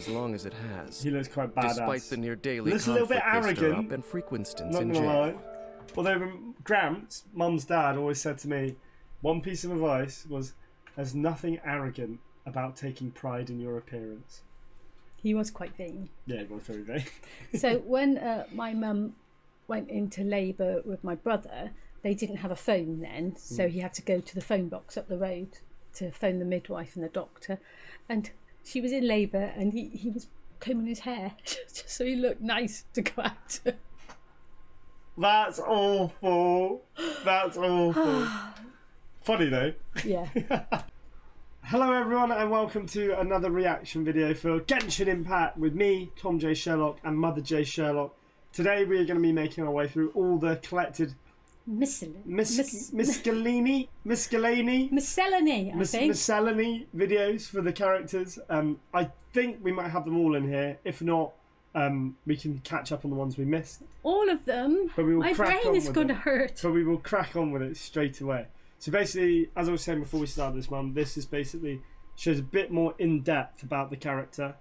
as long as it has. He looks quite badass. Despite the near daily Looks a little bit conflict they stir arrogant. up and frequent stints Not in gonna jail. lie. Although Gramps, Mum's dad, always said to me, one piece of advice was, there's nothing arrogant about taking pride in your appearance. He was quite vain. Yeah, it was very vain. So when my mum went into labour with my brother, they didn't have a phone then, so he had to go to the phone box up the road to phone the midwife and the doctor. And she was in labour and he was combing his hair just so he looked nice to go out. That's awful. That's awful. Funny though. Yeah. Hello everyone and welcome to another reaction video for Genshin Impact with me, Tom J. Sherlock, and Mother J. Sherlock. Today we are going to be making our way through all the collected miscellany, miscellany videos for the characters. I think we might have them all in here. If not, we can catch up on the ones we missed. All of them? But we will My brain is going to hurt. So we will crack on with it straight away. So basically, as I was saying before we started this one, this is basically shows a bit more in depth about the character,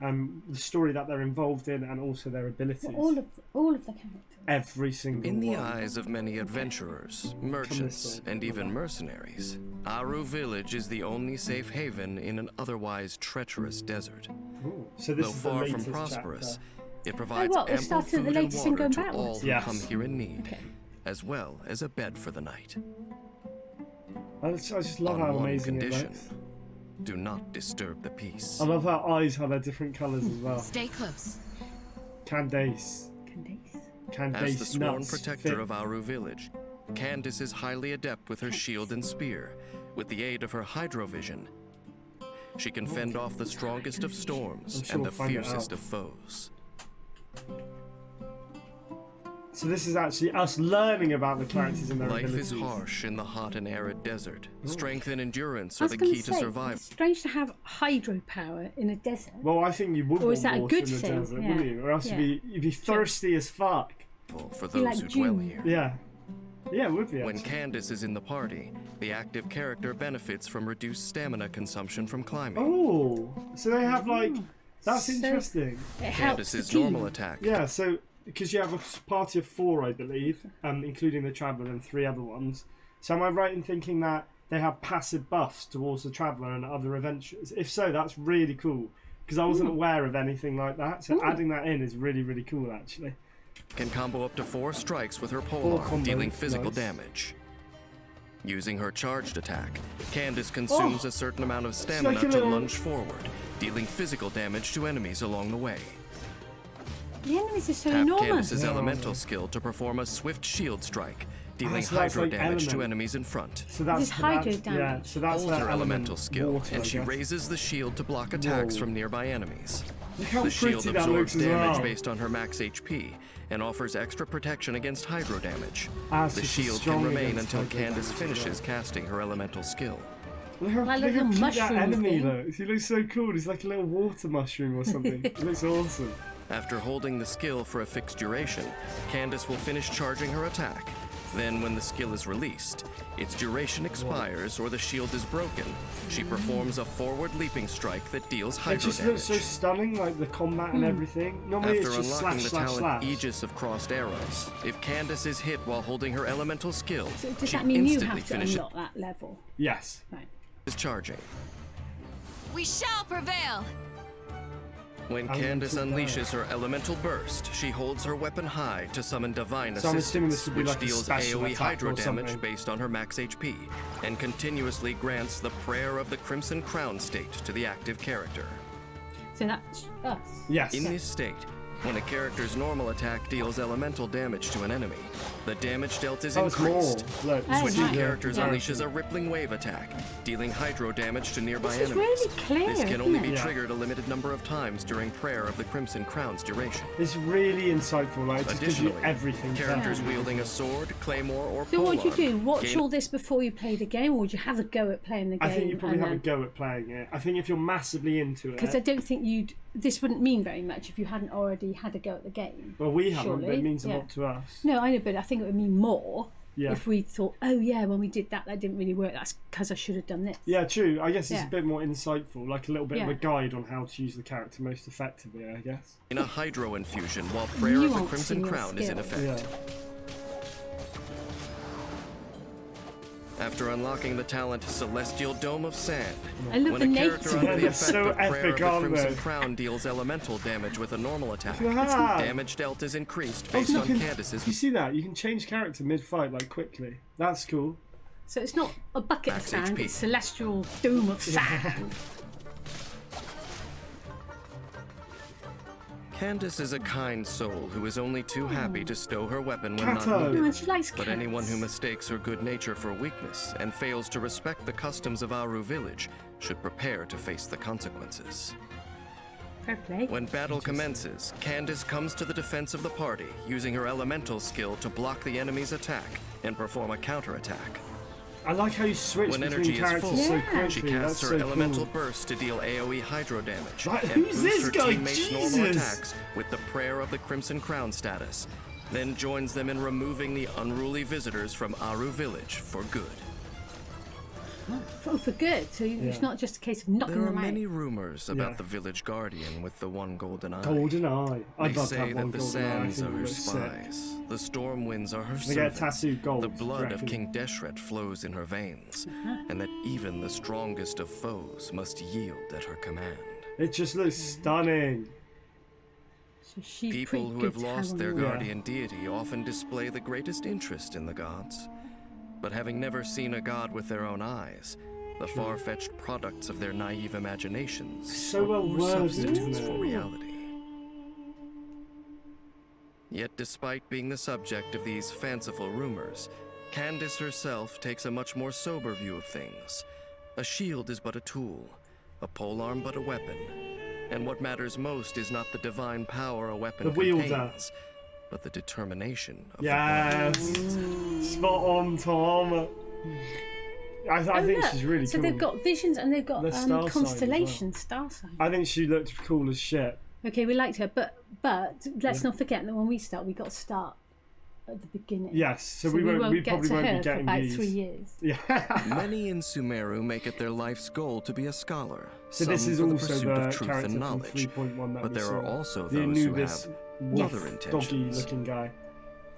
the story that they're involved in, and also their abilities. Well, all of the characters. Every single In the one. eyes of many adventurers, merchants, and even mercenaries, Aru Village is the only safe haven in an otherwise treacherous desert. Ooh. So this Though is the far from latest prosperous, chapter. it provides what, the ample start of the food and latest and water going to all backwards? who Yes. come here in need, Okay. as well as a bed for the night. I just love On how one amazing it condition: looks. do not disturb the peace. I love how eyes have their different colours as well. Stay close. Candace. As the sworn nuts protector fit. of Aru Village, Candace is highly adept with her shield and spear. With the aid of her hydrovision, she can fend off the strongest of storms I'm sure and we'll the find it fiercest out. of foes. So this is actually us learning about the characters and their Life abilities. is harsh in the hot and arid desert. Strength and endurance I are was the going key to say, survival it's strange to have hydropower in a desert. Well, I think you would Or want is that a water good in the thing? desert, Yeah. wouldn't you? Or else Yeah. you'd be thirsty as fuck. for Be those like who dwell June. here. Yeah. Yeah, it would be. When actually. Candace is in the party, the active character benefits from reduced stamina consumption from climbing. Oh, so they have like. That's So- interesting. It helps Candace's the team. normal attack. Yeah, so because you have a party of 4, I believe, including the Traveller and 3 other ones. So am I right in thinking that they have passive buffs towards the Traveller and other adventures? If so, that's really cool because I wasn't aware of anything like that. So adding that in is really, really cool, actually. Can combo up to 4 strikes with her 4 polearm, combos, dealing physical nice. damage. Using her charged attack, Candace consumes a certain amount of stamina like a to little- lunge forward, dealing physical damage to enemies along the way. The enemies are so Tap enormous. Candace's Yeah. elemental skill to perform a swift shield strike, dealing so that's hydro like damage to element. enemies in front. So that's This hydro Yeah, damage. so that's Holds their her elemental skill, water, and I she guess. raises the shield to block attacks Whoa. from nearby enemies. Look how The shield pretty that absorbs looks as damage well. based on her max HP and offers extra protection against hydro damage. Ah, so The she's shield strong can remain against until hydro Candace damage as well. finishes casting her elemental skill. Look how, Like a look how little cute that mushroom enemy thing. looks. He looks so cool. He's like a little water mushroom or something. It looks awesome. After holding the skill for a fixed duration, Candace will finish charging her attack. Then, when the skill is released, its duration expires or the shield is broken, she performs a forward leaping strike that deals It hydro just damage. looks so stunning, like the combat and everything. Normally After it's just unlocking slash, the slash, talent slash. Aegis of Crossed Arrows, if Candace is hit while holding her elemental skill, So does she that mean you instantly have to finishes unlock that level? Yes. Right. charging. We shall prevail. When Elemental Candace unleashes burst. her elemental burst, she holds her weapon high to summon divine So I'm assuming this assistance, would be which like a deals special AoE attack hydro or damage something. based on her max HP, and continuously grants the Prayer of the Crimson Crown state to the active character. So that's us. Yes. In this state, when a character's normal attack deals elemental damage to an enemy, the damage dealt is Oh, it's more. increased. Look, Oh, Switching nice. characters Yeah. unleashes a rippling wave attack, dealing hydro damage to nearby This is enemies. really clear, This can only isn't be it? Yeah. triggered a limited number of times during Prayer of the Crimson Crown's duration. It's really insightful. Like, it just gives you Additionally, everything. characters there. wielding a sword, claymore, or So what do you polearm do? Watch gain all this before you play the game, or would you have a go at playing the game? I think you probably and have a then- go at playing it. I think if you're massively into it. Because I don't think you'd. This wouldn't mean very much if you hadn't already had a go at the game. Well, we haven't, but surely. it means a Yeah. lot to us. No, I know, but I think it would mean more Yeah. If we thought, oh yeah, when we did that didn't really work, that's because I should have done this. Yeah, true. I guess it's Yeah. a bit more insightful, like a little bit of a Yeah. guide on how to use the character most effectively, I guess. In a hydro infusion while Prayer of the Nuance Crimson in your Crown is in skills. effect. Yeah. After unlocking the talent Celestial Dome of Sand, I love when the a names. character under the They're effect so of Prayer of epic, the aren't Crimson they? Crown deals elemental damage with a normal attack, Ah. damage dealt is increased Oh, based look, on you Candace's see that? You can change character mid-fight, like, quickly. That's cool. So it's not a bucket Max of sand, HP. it's celestial dome of sand. Candace is a kind soul who is only too happy to stow her weapon when Kato. not Oh, needed. and she likes But cats. anyone who mistakes her good nature for weakness and fails to respect the customs of Aru village should prepare to face the consequences. Fair play. When battle commences, Candace comes to the defense of the party, using her elemental skill to block the enemy's attack and perform a counterattack. I like how you switch When between energy is characters full, so Yeah. quickly. she That's casts her so elemental cool. burst to deal AoE hydro damage Right, and who's boost this her guy? teammates' normal Jesus! attacks with the Prayer of the Crimson Crown status, then joins them in removing the unruly visitors from Aru village for good. Oh, for good. So it's not just a case of knocking There are them many out. rumors about Yeah. the village guardian with the one golden eye. Golden eye. They I'd love to say have one that the golden eye. I sands think are it her looks sick. spies, the storm winds are her They get servants, tattooed gold. the blood of reckon. King Deshret flows in her veins, and that even the strongest of foes must yield at her command. It just looks stunning. So she's People pretty who good have to lost on their the wall. guardian deity often display the greatest interest in the gods. But having never seen a god with their own eyes, the far-fetched products of their naive imaginations So are well poor worded, substitutes isn't for it? reality. Yet despite being the subject of these fanciful rumors, Candace herself takes a much more sober view of things. A shield is but a tool, a polearm but a weapon, and what matters most is not the divine power a weapon The wielder. contains, but the determination of Yes. Spot on, Tom. I Oh, think look, she's really so cool. they've got visions and they've got The star sign as well. constellation star sign. I think she looked cool as shit. Okay, we liked her, but let's not forget that when we start, we got to start at the beginning. Yes, so we we won't get probably to won't her be for getting about these. 3 years. Yeah. Many in Sumeru make it their life's goal to be a scholar. So this some is for the also pursuit the of truth character and from knowledge. 3.1 that But we there saw. are also the those who Anubis have wolf, other doggy intentions. looking guy.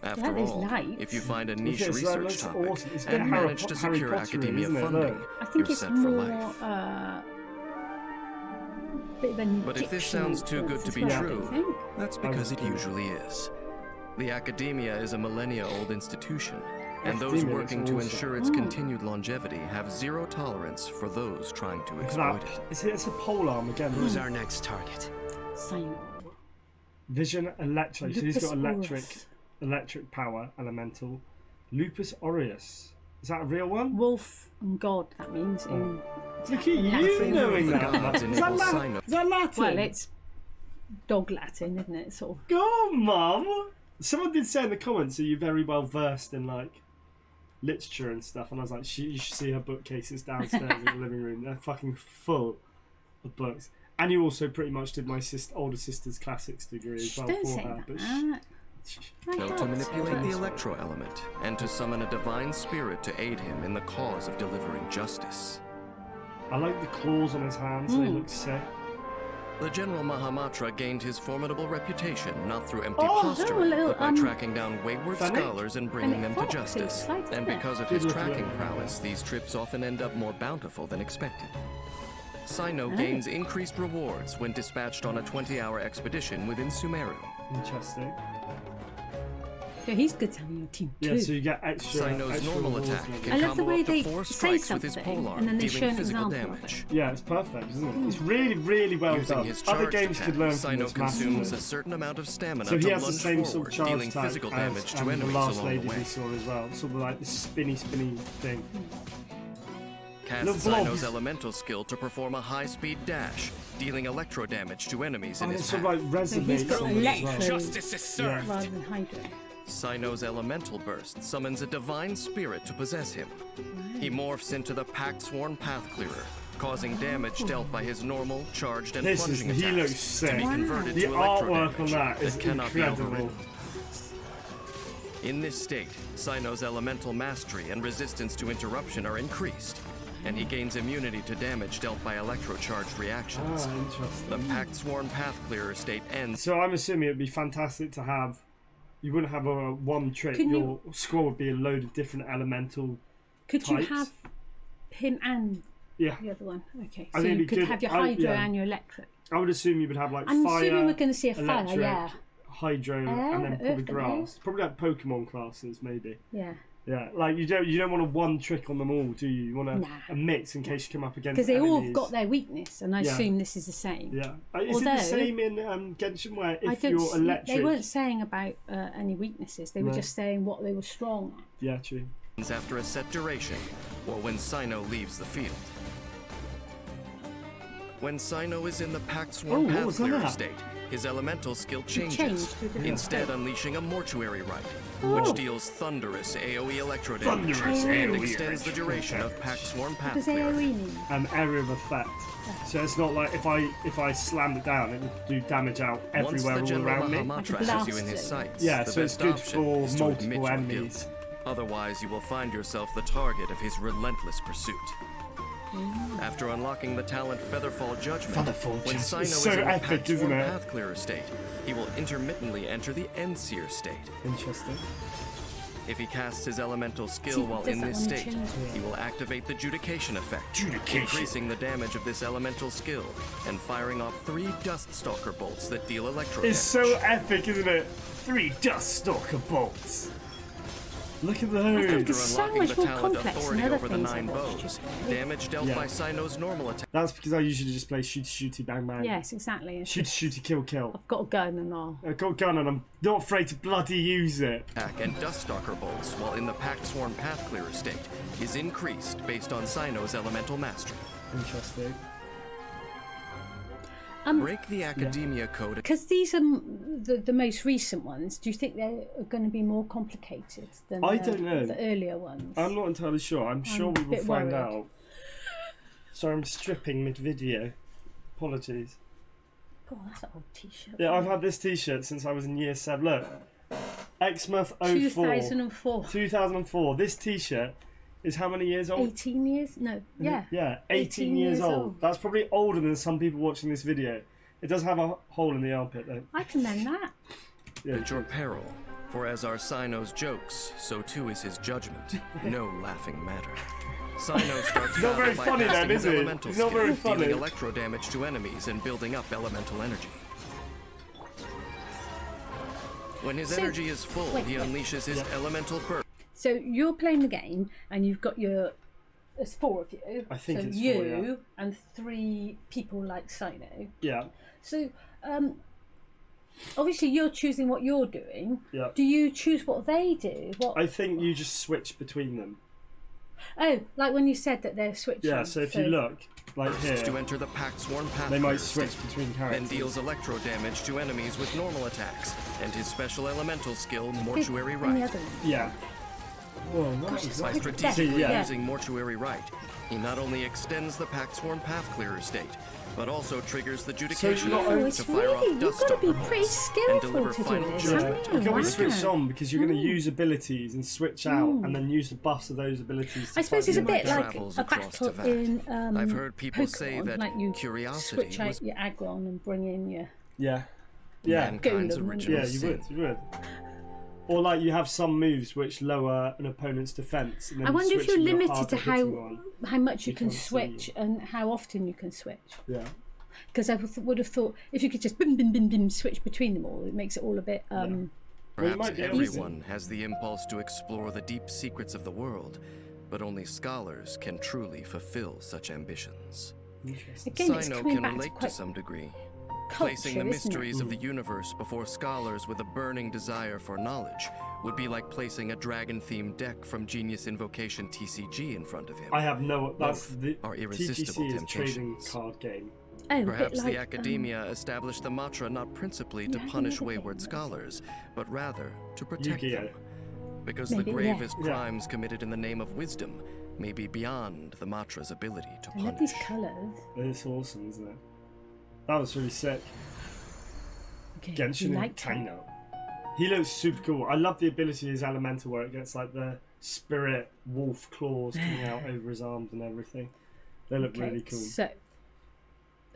After there's all, lights. if you find a Look niche at this, that research looks topic awesome. It's a bit and Harry manage to Harry secure Potter-y, academia isn't it? funding, Look. I think you're it's set for more life. bit of an But if this Egyptian sounds too good to influence be as well, true, don't you think? that's because it usually is. The academia is a millennia-old institution, and those Academia working looks to awesome. ensure its continued longevity have zero tolerance for those trying to Look at exploit that. it. It's a polearm again. Who's isn't it? our next target? Cyno. Vision electric. So he's got Lupus electric power elemental. Lupus aureus. Is that a real one? Wolf and God, that means in Look at you Latin. knowing The that. gods Is that, enable Cyno. Is that Latin? Well, it's dog Latin, isn't it? Sort of. Go on, Mum. Someone did say in the comments that you're very well versed in like literature and stuff, and I was like, you should see her bookcases downstairs in the living room. They're fucking full of books. And you also pretty much did my older sister's classics degree as well Don't for say her. But that. Know to manipulate the electro element, and to summon a divine spirit to aid him in the cause of delivering justice. I like the claws on his hands, they look sick. The General Mahamatra gained his formidable reputation not through empty Oh, posturing, a little, but by tracking down wayward Fennec? scholars and bringing them Fennec to Fox, justice. it's like, And isn't it? because of Good his looking tracking little prowess, these trips often end up more bountiful than expected. Cyno gains increased rewards when dispatched on a 20-hour expedition within Sumeru. Interesting. So he's good to have on your team too. Yeah, so you get extra. Cyno's extra normal rewards attack and can I love the combo way up to they 4 say strikes with his something, polearm, and then they show dealing an physical example of damage. it. Yeah, it's perfect, isn't it? It's really, really well Using done. his Other charged games attack, could learn from Cyno this consumes massively. a certain amount of stamina So he to has the lunge same sort forward, of charge dealing attack physical as damage to the enemies last along lady the way. we saw as well. Sort of like the spinny thing. Cast Little blobs. Cyno's elemental skill to perform a high-speed dash, dealing electro damage to enemies in And it his sort path. of like So he's resonates got on it as well. electro Justice is served. rather than Hydra. Cyno's elemental burst summons a divine spirit to possess him. He morphs into the pact-sworn path clearer, causing damage dealt by his normal, charged, and This is, plunging he attacks looks to be sick. converted The to electro artwork on damage that is cannot be incredible. overridden. In this state, Cyno's elemental mastery and resistance to interruption are increased, and he gains immunity to damage dealt by electrocharged reactions. Interesting. The Pact Sworn Path Clearer state ends. So I'm assuming it'd be fantastic to have. You wouldn't have a one trick. Can Your score would be a load of different elemental. Could types. you have him and Yeah. the other one? Okay, I so think you it'd could be have good. your Hydro yeah. and your Electric. I would assume you would have like I'm fire. assuming we're going to see a fire, electric, yeah. Hydro, and then Earth probably and grass. Probably like Pokemon classes, maybe. Yeah. Yeah, like you don't want a one trick on them all, do you? You want a mix in case you come up against. Because they all have enemies. got their weakness, and I Yeah. assume this is the same. Yeah, is it the same in Genshin where if you're electric? They weren't saying about any weaknesses. They were just saying what they were strong at. Yeah, true. After a set duration, or when Cyno leaves the field. When Cyno is in the Pact Sworn what Path was Clearer that? state, his elemental skill changed changes, to a different instead state. unleashing a mortuary rite, Oh. which deals thunderous AoE electro damage Thunderous and AoE extends the duration of Pact Sworn What Path does Clearer. AoE mean? An area of effect. So it's not like if I slammed it down, it would do damage out Once everywhere the all General around me. Mahamatra Like a has you in blast his zone. sights, Yeah, the so it's best good option for is to admit multiple your enemies. guilt. Otherwise, you will find yourself the target of his relentless pursuit. After unlocking the talent Featherfall Judgment, Featherfall when Judgment. Cyno It's is so in the epic, Pact isn't Sworn it? Path Clearer state, he will intermittently enter the Endseer state. Interesting. If he casts his elemental skill See, while does in that this when you state, change it? he will activate the Judication effect, Judication. increasing the damage of this elemental skill and firing off 3 Dust Stalker bolts that deal electro It's damage. so epic, isn't it? 3 Dust Stalker bolts. Look at I think those. it's so Unlocking much the more talent complex Authority than other over the things 9 I've watched. bows, damage dealt Yeah. by Cyno's normal attack. That's because I usually just play shooty bang bang. Yes, exactly. It's just- Shooty kill. I've got a gun and all. I've got a gun and I'm not afraid to bloody use it. And Dust Stalker bolts, while in the Pact Sworn Path Clearer state, is increased based on Cyno's elemental mastery. Interesting. Break the Academia Code. Because these are the most recent ones, do you think they're going to be more complicated than I don't know. the earlier ones? I'm not entirely sure. I'm sure we a will bit find worried. out. Sorry, I'm stripping mid-video. Apologies. God, that's an old t-shirt. Yeah, I've had this t-shirt since I was in year 7. Look. Xmas 04. 2004. 2004. This t-shirt is how many years old? 18 years? No, yeah. Yeah, 18 years old. old. That's probably older than some people watching this video. It does have a hole in the armpit though. I can mend that. Yeah. At your peril, for as are Cyno's jokes, so too is his judgment. No laughing matter. Cyno starts not very battle by funny then, casting his is he? elemental He's not skill, very funny. dealing electro damage to enemies and building up elemental energy. When his So- energy is full, wait, he wait. unleashes his elemental burst. So you're playing the game and you've got there's 4 of you. I think so it's you 4, yeah. and 3 people like Cyno. Yeah. So obviously you're choosing what you're doing. Yeah. Do you choose what they do? What? I think you just switch between them. Oh, like when you said that they're switching. Yeah, so if you look, like To here, enter the Pact Sworn Path they might Clearer switch state, between then characters. deals electro damage to enemies with normal attacks, and his special elemental skill, Mortuary And Rite. the other one. Yeah. Whoa, what Gosh, is it's By that? quite strategically Yeah. using Mortuary Rite, he not only extends the Pact Sworn Path Clearer state, but also triggers the Judication not effect only- Oh, to it's fire really, off you've Dust got to Stalker be bolts pretty and skillful deliver to do final this, judgment. haven't You you? can always Wow. switch on because you're going to use abilities and switch out and then use the buffs of those abilities. To I suppose fight it's a the bit enemy. like Travels a across battle Teyvat. in I've heard people say Pokemon, that like you curiosity switch out was your Aggron and bring in your... Yeah. Yeah. mankind's Golem, original Yeah, you sin. would. You would. Or like you have some moves which lower an opponent's defense. And then I wonder if switching you're your limited to harder hitting one. how much you You can can't see. switch and how often you can switch. Yeah. Because I would have thought if you could just bim, bim, bim, bim, switch between them all, it makes it all a bit... Well, you Perhaps might be able to. everyone has the impulse to explore the deep secrets of the world, but only scholars can truly fulfill such ambitions. Interesting. Again, it's Cyno coming can back to relate to quite some degree. culture, Placing the isn't mysteries it? of the universe before scholars with a burning desire for knowledge would be like placing a dragon-themed deck from Genius Invocation TCG in front of him. I have no. That's Both the are irresistible TGC is a trading temptations. card game. Oh, a bit Perhaps like, the academia established the mantra not principally to Yeah, I punish never wayward think about scholars, but rather to protect Yu-Gi-Oh. them. Because Maybe, the yeah. gravest Yeah. crimes committed in the name of wisdom may be beyond the mantra's ability to I love punish. these colours. It's awesome, isn't it? That was really sick. Okay, Genshin you and like that? Cyno. He looks super cool. I love the ability of his elemental where it gets like the spirit wolf claws coming out over his arms and everything. They look really cool. So,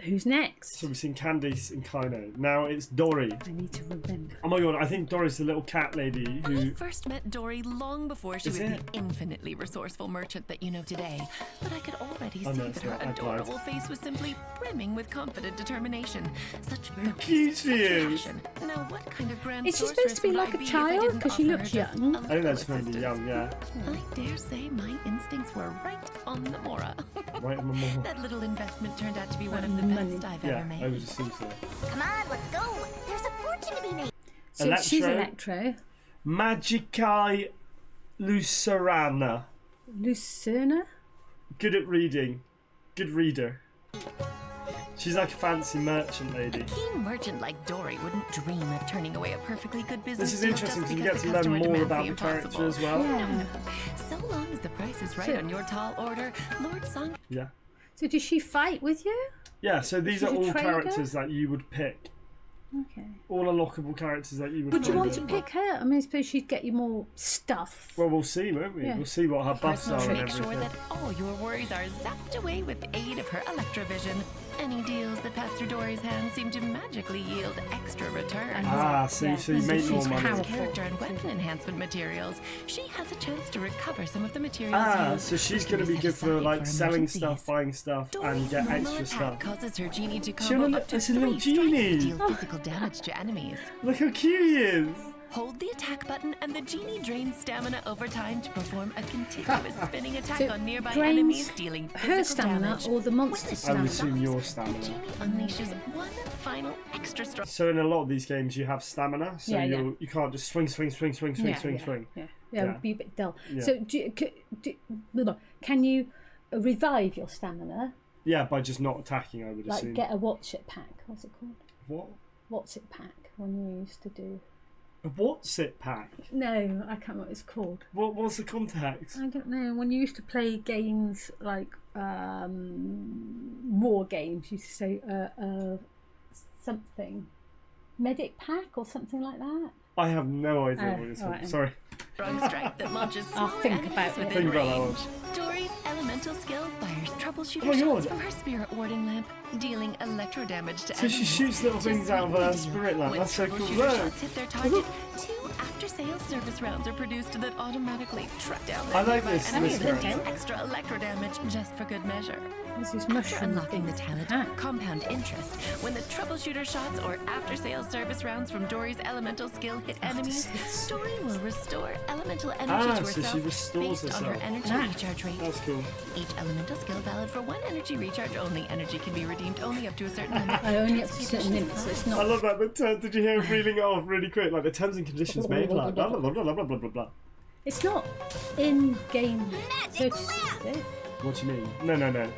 who's next? So we've seen Candace and Cyno. Now it's Dory. I need to remember. Oh my god, I think Dory's the little cat lady I who... first met Dory long before she Is was the it? infinitely resourceful merchant that you know today. But I could already Oh, see no, it's that her not. I'm adorable face was simply brimming with confident determination. Such cute she is. passion. Now, what kind of grand Is she supposed to be sorceress like would a I be if I child? didn't Because she offer looks her just young. a I think that's little maybe young, yeah. I dare say my instincts were right on the mora. Right on the mall. That little investment turned out to be one of the Money. best I've Yeah, ever made. I would assume so. Come on, let's go. There's a fortune to be made. So she's Electro. Electro. Magicae Lucerana. Lucerna? Good at reading. Good reader. She's like a fancy merchant lady. A keen merchant like Dory wouldn't dream of turning away a perfectly good business This is deal interesting just because you because get to the learn customer more demands about the the character impossible. as well. Yeah. So long as the price is right So- on your tall order, Lord Song. Yeah. So does she fight with you? Yeah, so these She's are a all trader? characters that you would pick. Okay. All unlockable characters that you would Would you pick. want to pick her? I mean, I suppose she'd get you more stuff. Well, we'll see, won't we? Yeah. We'll see what her buffs are and Make sure everything. that all your worries are zapped away with the aid of her electrovision. Any deals that pass through Dory's hands seem to magically yield extra returns. Ah, so you so make more she's money. powerful. Character and weapon enhancement materials, she has a chance to recover some of the materials Ah, used, so she's which going to can be good set for aside like selling emergencies. stuff, buying stuff, and Dory's get normal extra attack stuff. causes her genie to She only combo look- up to it's a little 3 strikes genie. to deal physical damage to enemies. Look how cute he is. Hold the attack button and the genie drains stamina over time to perform a continuous spinning attack So on nearby drains enemies, dealing physical her stamina damage. or the monster's I would stamina? assume your The stamina. genie unleashes one final extra strike. So in a lot of these games, you have stamina, so Yeah, yeah. you can't just swing. Yeah, it would be a bit dull. Yeah. So can you revive your stamina? Yeah, by just not attacking, I would Like assume. get a watch it pack. What's it called? What? What's it pack when you used to do? A what's it pack? No, I can't remember what it's called. What's the context? I don't know. When you used to play games like war games, you used to say something medic pack or something like that. I have no idea what it's alright. Sorry. Strong strike that launches I'll smaller think enemies about it. within Think about that range. Dory's elemental skill fires troubleshooter Oh my shots God. from her spirit warding lamp, dealing electro damage to So she enemies. shoots little Just things out of her like the spirit lamp. When That's so cool. troubleshooter Look. shots hit their target, 2 after-sales service rounds are produced that automatically truck down I their like nearby this enemies, girl. dealing extra electro damage just for good measure. This is After mushroom unlocking the thing. talent Ah. compound interest, when the troubleshooter shots or after-sales service rounds from Dory's elemental skill hit enemies, Dory will restore elemental energy Ah, to so herself she restores based on her herself. energy recharge rate. That's cool. Each elemental skill valid for 1 energy recharge only. Energy can be redeemed only up to a certain limit. Only up to a certain limit, so it's I not. love that. Did you hear him reeling it off really quick? Like the terms and conditions may apply. Blah, blah, blah, blah, blah, blah, blah, blah. It's not in-game Magic purchases, lamp. is it? What do you mean? No.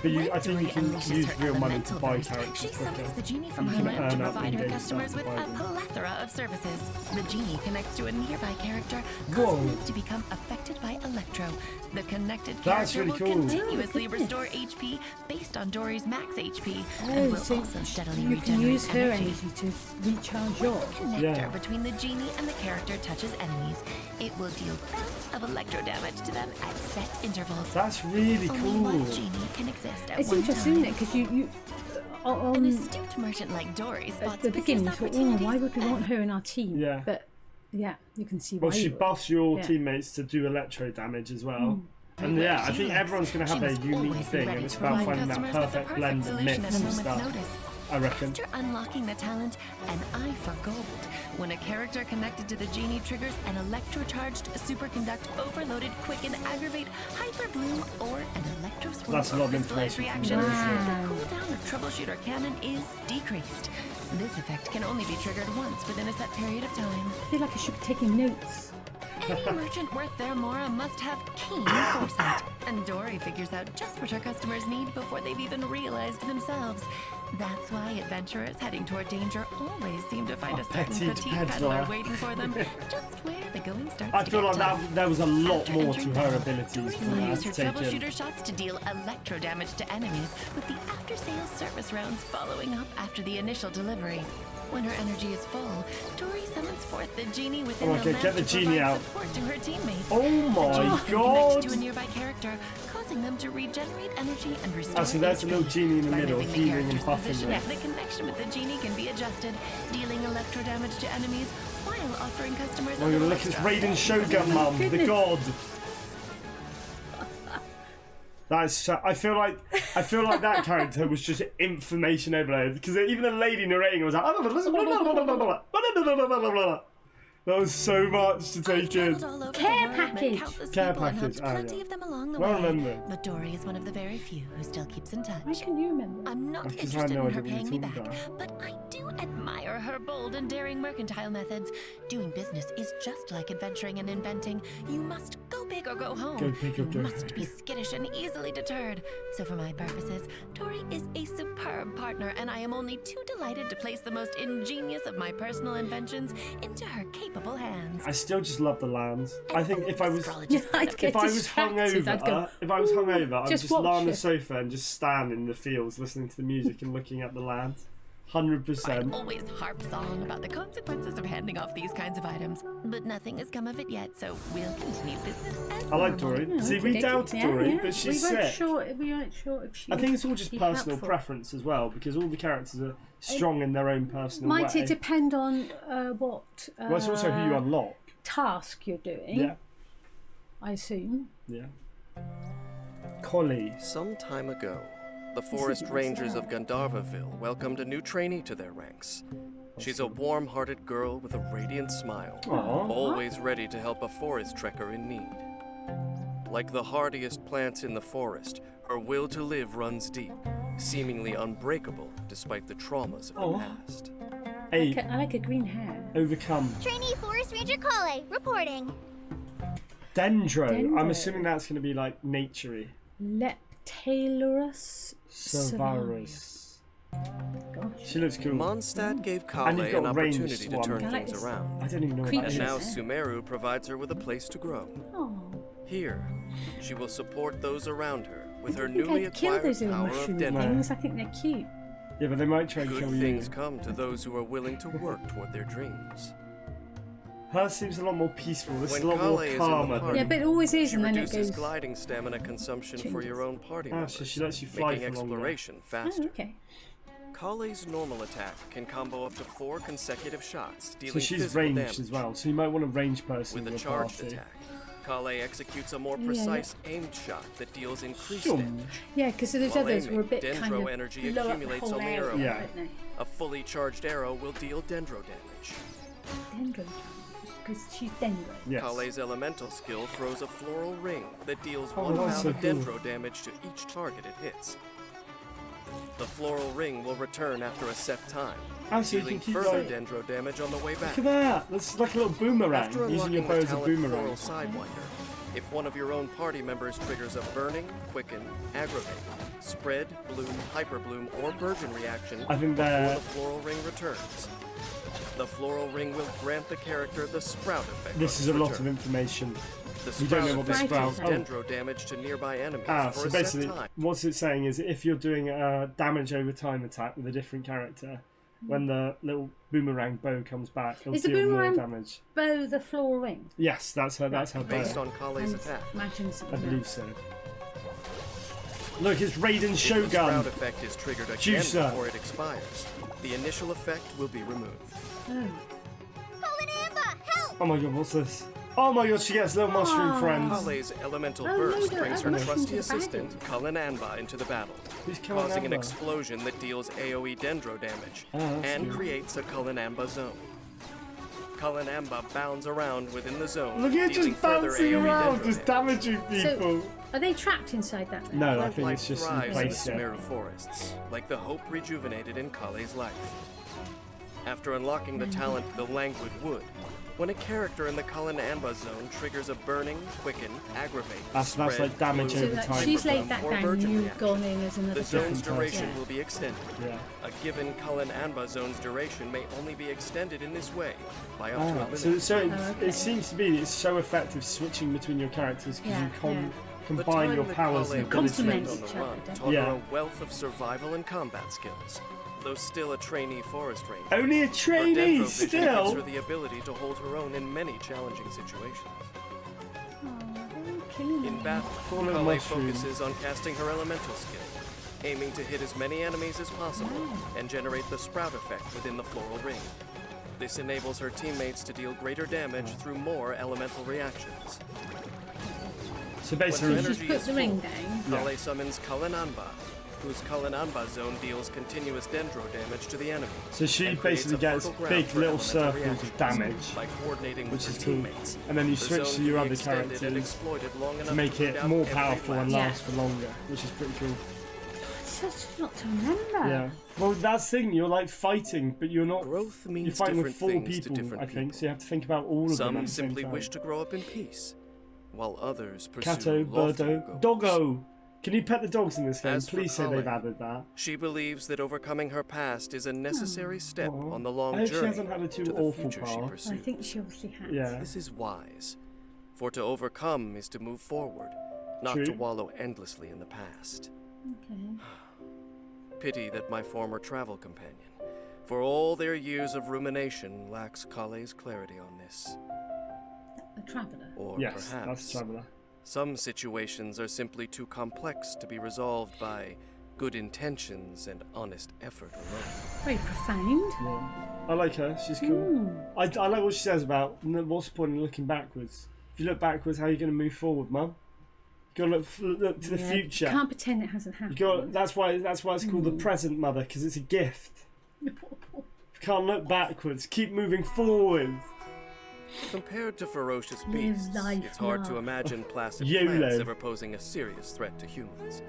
But When I think you Dory can unleashes use her real money to elemental buy burst, characters She summons quicker. the genie from You her can lamp to earn up provide her in-game customers stuff with to buy a them. plethora of services. The genie connects to a nearby character, Whoa. causing them to become affected by electro. The connected That's character really will cool. continuously Oh, goodness. restore HP based on Dory's max HP, Oh, and will so also steadily you can regenerate use her energy. energy to recharge When yours. the connector Yeah. between the genie and the character touches enemies, it will deal bouts of electro damage to them at set intervals. That's really Only cool. one genie can exist at It's one interesting, time. isn't it? Because you An astute merchant like Dory at spots the business beginning, you thought, oh, opportunities why would we want her in our team? Yeah. But yeah, you can see Well, why. she you would. buffs your Yeah. teammates to do electro damage as well. And Where yeah, I she think lives, everyone's going to have she their must unique always be thing, ready and it's to about provide finding that customers with the perfect blend of solution mix at a and moment's stuff. notice. I reckon. After unlocking the talent, an eye for gold, when a character connected to the genie triggers an electrocharged superconduct, overloaded, quicken, aggravate, hyper bloom, or an electro swirl That's a lot of or crystallized information reaction, for me. the cooldown of troubleshooter cannon is decreased. This effect can only be triggered once within a set period of time. I feel like I should be taking notes. Any merchant worth their mora must have keen foresight, and Dory figures out just what her customers need before they've even realized themselves. That's why adventurers heading toward danger always seem to find a certain petite petite peddler. peddler waiting for them, just where the going starts I to feel get like tough. there was a lot After more to entering her battle, abilities Dory for will her use to her take in. troubleshooter shots to deal electro damage to enemies, with the after-sales service rounds following up after the initial delivery. When her energy is full, Dory summons forth the genie within Okay, the get lamp the to genie provide out. support to her teammates. Oh The genie my can god! connect to a nearby character, causing them to regenerate energy and restore So there's a HP. little genie in the By middle, moving the healing and character's buffing position, them. the connection with the genie can be adjusted, dealing electro damage to enemies while offering customers Oh, look, it's Raiden Shogun, Mum, the goodness. god. That's so, I feel like that character was just information overload because even the lady narrating was like that was so much to take in. Care package. Care package. Plenty of them along the Well way. remembered. But Dory is one of the very few who still keeps in touch. Why can you remember? I'm not Because I interested know in her what you're paying me back, talking but I do admire her bold and daring mercantile methods. Doing business is just like adventuring and inventing. You must go big or go home. Go big or You go must be home. skittish and easily deterred. So for my purposes, Dory is a superb partner, and I am only too delighted to place the most ingenious of my personal inventions into her capable hands. I still just love the lands. I think if I was Astrologist I'd get if I was distracted. I'd go, hungover, I'd just just lie on the watch it. sofa and just stand in the fields listening to the music and looking at the land. 100%. Always harps on about the consequences of handing off these kinds of items, but nothing has come of it yet, so we'll continue business as I like normal. Dory. See, we doubted Dory, but she's we weren't sick. sure. We weren't sure if she. I think it's all just be personal helpful. preference as well, because all the characters are strong in their own personal Might way. it depend on what Well, it's also who you unlock. task you're doing? Yeah, I assume. yeah. Collei. Some time ago, the forest rangers of Gandharvaville welcomed a new trainee to their ranks. She's a warm-hearted girl with a radiant smile, Aww. always ready to help a forest trekker in need. Like the hardiest plants in the forest, her will to live runs deep, seemingly unbreakable despite the traumas of Aw. her past. Hey, I like a green hair. overcome. Trainee Forest Ranger Collei, reporting. Dendro. I'm Dendro. assuming that's going to be like naturey. Leptalurus Savarus. Gosh. She looks cool. Mondstadt gave And you've Collei got an a ranged opportunity to one. turn I like things this. around. I don't even know what Creature. that And now is. Sumeru provides her with a place to grow. Oh, Here, she will support those around her with her I think newly I'd kill acquired those little power of mushroom Dendro. things. I think they're cute. Yeah, but they might try and Good kill you. things come to those who are willing to work toward their dreams. Hers seems a lot more peaceful. This is a When lot more Collei is in the calmer. party, Yeah, but it always is, She and then it reduces goes. gliding stamina consumption for changes. your own party Ah, members, so she lets you fly making for longer. exploration Oh, faster. okay. Collei's normal attack can combo up to 4 consecutive shots, So dealing she's physical ranged damage. as well. So you might want a ranged person With in a your charged party. attack, Collei executes a more Yeah, precise aimed shot that deals increased Sure. damage. Yeah, because those While others aiming, were a bit Dendro kind of energy blow up the accumulates whole on the area, arrow. Yeah. weren't they? A fully charged arrow will deal dendro damage. Dendro, because she's Dendro. Yes. Collei's elemental skill throws a floral ring that deals Oh, 1 that's pound so of cool. dendro damage to each target it hits. The floral ring will return after a set time, Ah, so you dealing can keep further like... dendro damage on the way back. Look at that! That's like a little boomerang. After Using your unlocking bow the as a talent boomerang. Floral Sidewinder, if one of your own party members triggers a burning, quicken, aggravate, spread, bloom, hyperbloom, or burgeon reaction I think before they're... the floral ring returns, the floral ring will grant the character the sprout effect. This on is a its lot return. of information. The We don't know what the Sprout sprout... is. Oh. dendro damage to nearby enemies Ah, for so a set basically, time. what's it saying is if you're doing a damage over time attack with a different character, when the little boomerang bow comes back, it'll Is the deal more boomerang- damage. Bow the floor ring. Yes, that's her bow. Based on Collei's And attack. Imagine I believe so. Look, it's Raiden If the sprout Shogun. effect is triggered again Juicer. before it expires, the initial effect will be removed. Oh. Colin Amber, help! Oh my god, what's this? Oh my god, she gets little mushroom Aw. friends. Collei's elemental Oh, burst no, brings I her listened trusty to the assistant, Cullen Anba, into the battle, Who's Cullen causing an Anba? explosion that deals AoE dendro damage Oh, that's and good. creates a Cullen Amba zone. Cullen Amba bounds around within the zone, Look at it dealing just further bouncing AoE around, dendro just damage. damaging people. So, are they trapped inside that? Then? No, I Plant think life it's just in thrives in the place there. Sumeru forests, like the hope rejuvenated in Collei's life. After unlocking the talent The Languid Wood, when a character in the Cullen Amba zone triggers a burning, quicken, aggravate, That's spread, like damage bloom, So over that time. she's laid hyperbloom, that or down, burgeon you've reaction. gone in as another The zone's different duration person. will be extended. Yeah. A given Cullen Anba zone's duration may only be extended in this way by up to a Ah, limit. so it, Oh, okay. it seems to be it's so effective switching between your characters because Yeah, you yeah. The combine time your that powers Collei and once abilities. spent Complement on the each other, run don't taught Yeah. her a wealth of survival and combat skills. Though still a trainee forest ranger, Only a her trainee dendro vision gives still. her the ability to hold her own in many challenging situations. In battle, Full of Collei mushrooms. focuses on casting her elemental skill, aiming to hit as many enemies as possible and generate the sprout effect within the floral ring. This enables her teammates to deal greater damage through more elemental reactions. So When basically, her Just energy put is the full, ring down. Collei summons Kalananba, whose Kalananba zone deals continuous dendro damage to the enemy. so she and creates basically a gets fertile ground big for little elemental circles of reactions. damage, By coordinating which with is her cool. teammates, And then you the switch zone to your can be other extended and characters exploited long to enough make bring it down more every powerful and last Yeah. last for longer, which is pretty cool. Such a lot to remember. Yeah. Well, that's the thing. You're like fighting, but you're not. Growth You're means fighting with different 4 things to people, different I think. people. So you have to think about all of them. Some at the same simply time. wish to grow up in peace, while others pursue Cato, loftier Birdo, goals. Doggo. Can you pet the dogs in this game? As for Please say they've Collei, added that. She believes that overcoming her past is a necessary step Aw. on the I long hope she journey hasn't had a too to the awful future she past. pursues. I think she obviously has. Yeah. This is wise, for to overcome is to move forward, not to True. wallow endlessly in the past. Okay. Pity that my former travel companion, for all their years of rumination, lacks Collei's clarity on this. A traveller. Or Yes, perhaps that's Traveller. some situations are simply too complex to be resolved by good intentions and honest effort alone. Very profound. Yeah. I like her. She's cool. I like what she says about what's the point in looking backwards. If you look backwards, how are you going to move forward, Mum? You got to look to the Yeah, future. Can't pretend it hasn't happened. You got. That's why it's called the present, Mother, because it's a gift. You can't look backwards. Keep moving forward. Compared to ferocious Live beasts, life, it's hard to love. imagine placid YOLO. plants ever posing a serious threat to humans.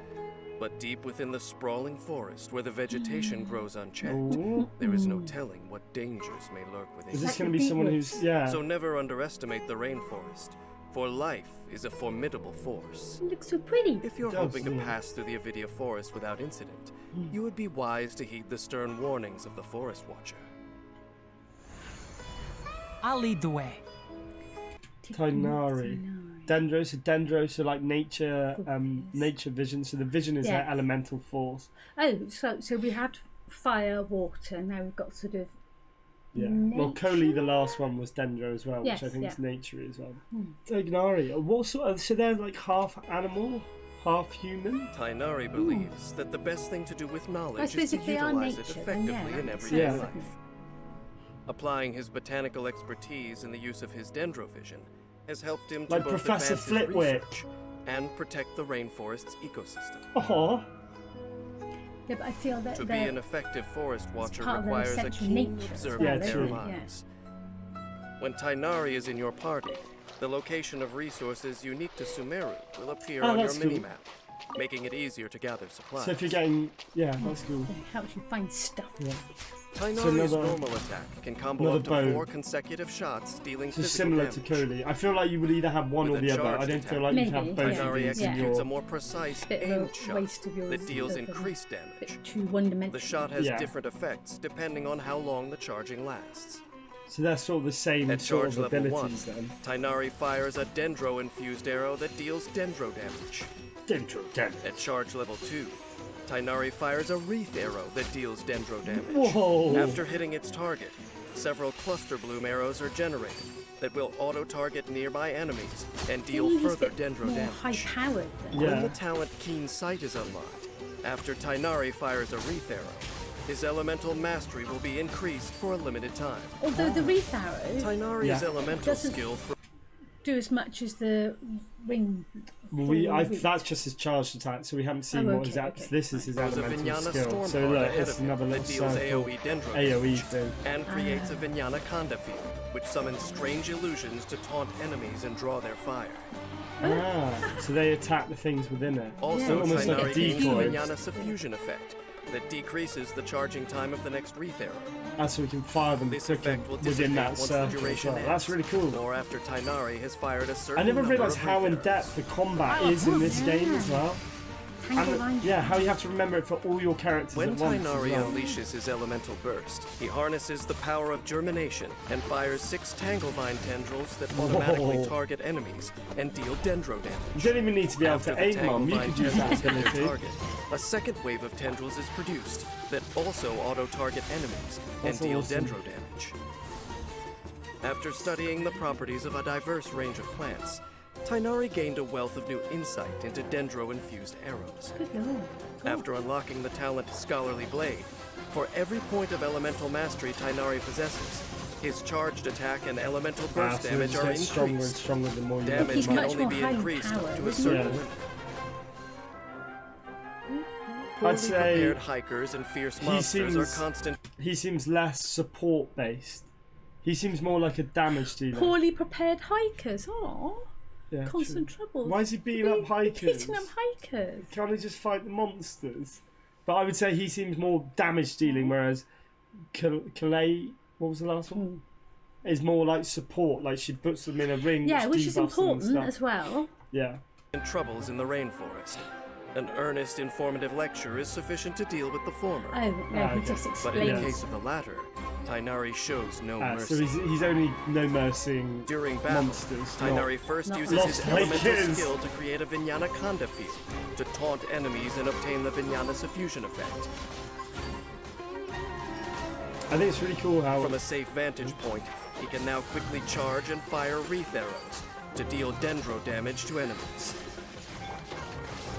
But deep within the sprawling forest where the vegetation grows unchecked, Ooh. there is no telling what dangers may lurk Is within. this like going the to be someone beetroots. who's yeah? So never underestimate the rainforest, for life is a formidable force. It looks so pretty. If you're It does, hoping to yeah. pass through the Avidia forest without incident, you would be wise to heed the stern warnings of the Forest Watcher. I'll lead the way. Tighnari. Dendros, so like nature, nature vision. So the vision is Yeah. their elemental force. Oh, so we had fire, water. Now we've got sort of Yeah. Well, Collei, the nature? last one, was Dendro as well, Yes, which I think yeah. is nature as well. Tighnari. What sort of? So they're like half animal, half human. Tighnari believes that the best thing to do with knowledge suppose is to if they are utilize it nature, then effectively yeah, in that everyday makes sense. life. Applying his botanical expertise and the use of his dendrovision has helped him to Like both Professor advance his Flitwick. research and protect the rainforest's ecosystem. Oh, Yeah, but I feel that To be they're an effective forest watcher part of their requires a essential keen nature as observant well, pair true. of Yeah. eyes. When Tighnari is in your party, the location of resources unique to Sumeru will appear Oh, on your that's cool. minimap, making it easier to gather supplies. so if you're getting that's cool. it helps you find stuff. Yeah. Tighnari's another- normal attack can combo another up to bow. 4 consecutive shots, dealing So physical similar damage. to Collei. I feel like you would either have one With or a the other. I charged don't feel attack. like you'd Maybe, have both yeah. of Tighnari these in executes your. a more precise Bit of a aimed shot waste of yours. that deals of them. increased damage. Bit too one-dimensional. The shot has Yeah. different effects depending on how long the charging lasts. So they're sort of the same At sort charge of level 1, abilities then. Tighnari fires a dendro-infused arrow that deals dendro damage. Dendro damage. At charge level 2, Tighnari fires a wreath arrow that deals dendro damage. Whoa! After hitting its target, several cluster bloom arrows are generated that will auto-target nearby enemies and deal Maybe he's a further bit dendro more damage. high-powered than Yeah. When the talent Keen Sight is unlocked, after Tighnari fires a wreath arrow, his elemental mastery will be increased for a limited time. Although the wreath arrow Tighnari's Yeah. elemental Doesn't- skill do as much as the ring. That's just his charged attack, so we haven't seen Oh, what his okay, okay. this is his throws a elemental Vinyana skill. Storm So Card look, ahead it's of him another little that deals circle. AoE dendro AoE damage thing. and creates a Vinyana Kanda field, which summons strange illusions to taunt enemies and draw their fire. So they attack the things within it. Also, Almost like a Tighnari gains the decoy. Vinyana Suffusion effect that decreases the charging time of the next wreath arrow. And so we can fire them This quicker effect will within dissipate that once the circle as duration well. ends, That's really cool. or after Tighnari has fired a certain I never number realised of how wreath in arrows. depth the combat is in this game as well. Tangle yeah, how you have to remember it for all your characters When at once. as Tighnari well. unleashes his elemental burst, he harnesses the power of germination and fires 6 Tanglevine tendrils that automatically Whoa. target enemies and deal dendro damage. You don't even need to be able After to the aim, Mum. You Tanglevine could use that tendrils hit their ability. target, a second wave of tendrils is produced that also auto-target enemies That's and deal awesome. dendro damage. After studying the properties of a diverse range of plants, Tighnari gained a wealth of new insight into dendro-infused arrows. Good lord. After unlocking the talent Scholarly Blade, for every point of elemental mastery Tighnari possesses, his charged attack and elemental burst So damage it's are getting stronger and increased. stronger the more you Damage He's can much only more be high increased powered, up to a isn't certain he? limit. I'd Poorly say prepared hikers and fierce monsters seems- are constant. he seems less support based. He seems more like a damage dealer. Poorly prepared hikers. Oh, Yeah, constant true. trouble. Why is he beating up hikers? Beating up hikers. Can't he just fight the monsters? But I would say he seems more damage dealing, whereas Collei, what was the last one? Is more like support. Like she puts them in a ring. Yeah, which is debuffs them and important stuff. as well. Yeah. Troubles in the rainforest. An earnest, informative lecture is sufficient to deal with the former. Oh, no, Ah, he okay. just But in the explains. case of the latter, Tighnari shows no So mercy. he's only no mercying During battle, monsters. Tighnari first not uses lost his elemental hikers. skill to create a Vinyana Kanda field to taunt enemies and obtain the Vinyana suffusion effect. I think it's really cool how From a safe vantage point, he can now quickly charge and fire wreath arrows to deal dendro damage to enemies.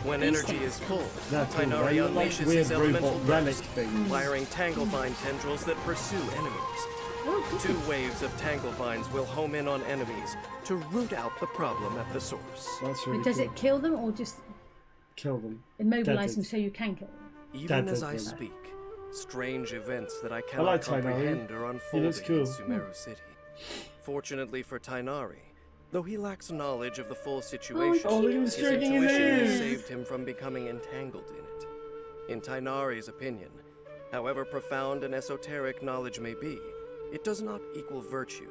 When energy is full, they're cool. Tighnari They look like unleashes weird his elemental robot relic burst, things. firing Tanglevine tendrils that pursue enemies. Oh, good. 2 waves of Tanglevines will home in on enemies to root out the problem at the source. That's really But does cool. it kill them or just Kill them. immobilize them Deaded. so you can kill them? Even as Dead, I dead. speak, strange events that I cannot like Tighnari. comprehend are He unfolding looks cool. in Sumeru City. Fortunately for Tighnari, though he lacks knowledge of the full situation, Oh, look at him his stroking his intuition has ears. saved him from becoming entangled in it. In Tighnari's opinion, however profound and esoteric knowledge may be, it does not equal virtue.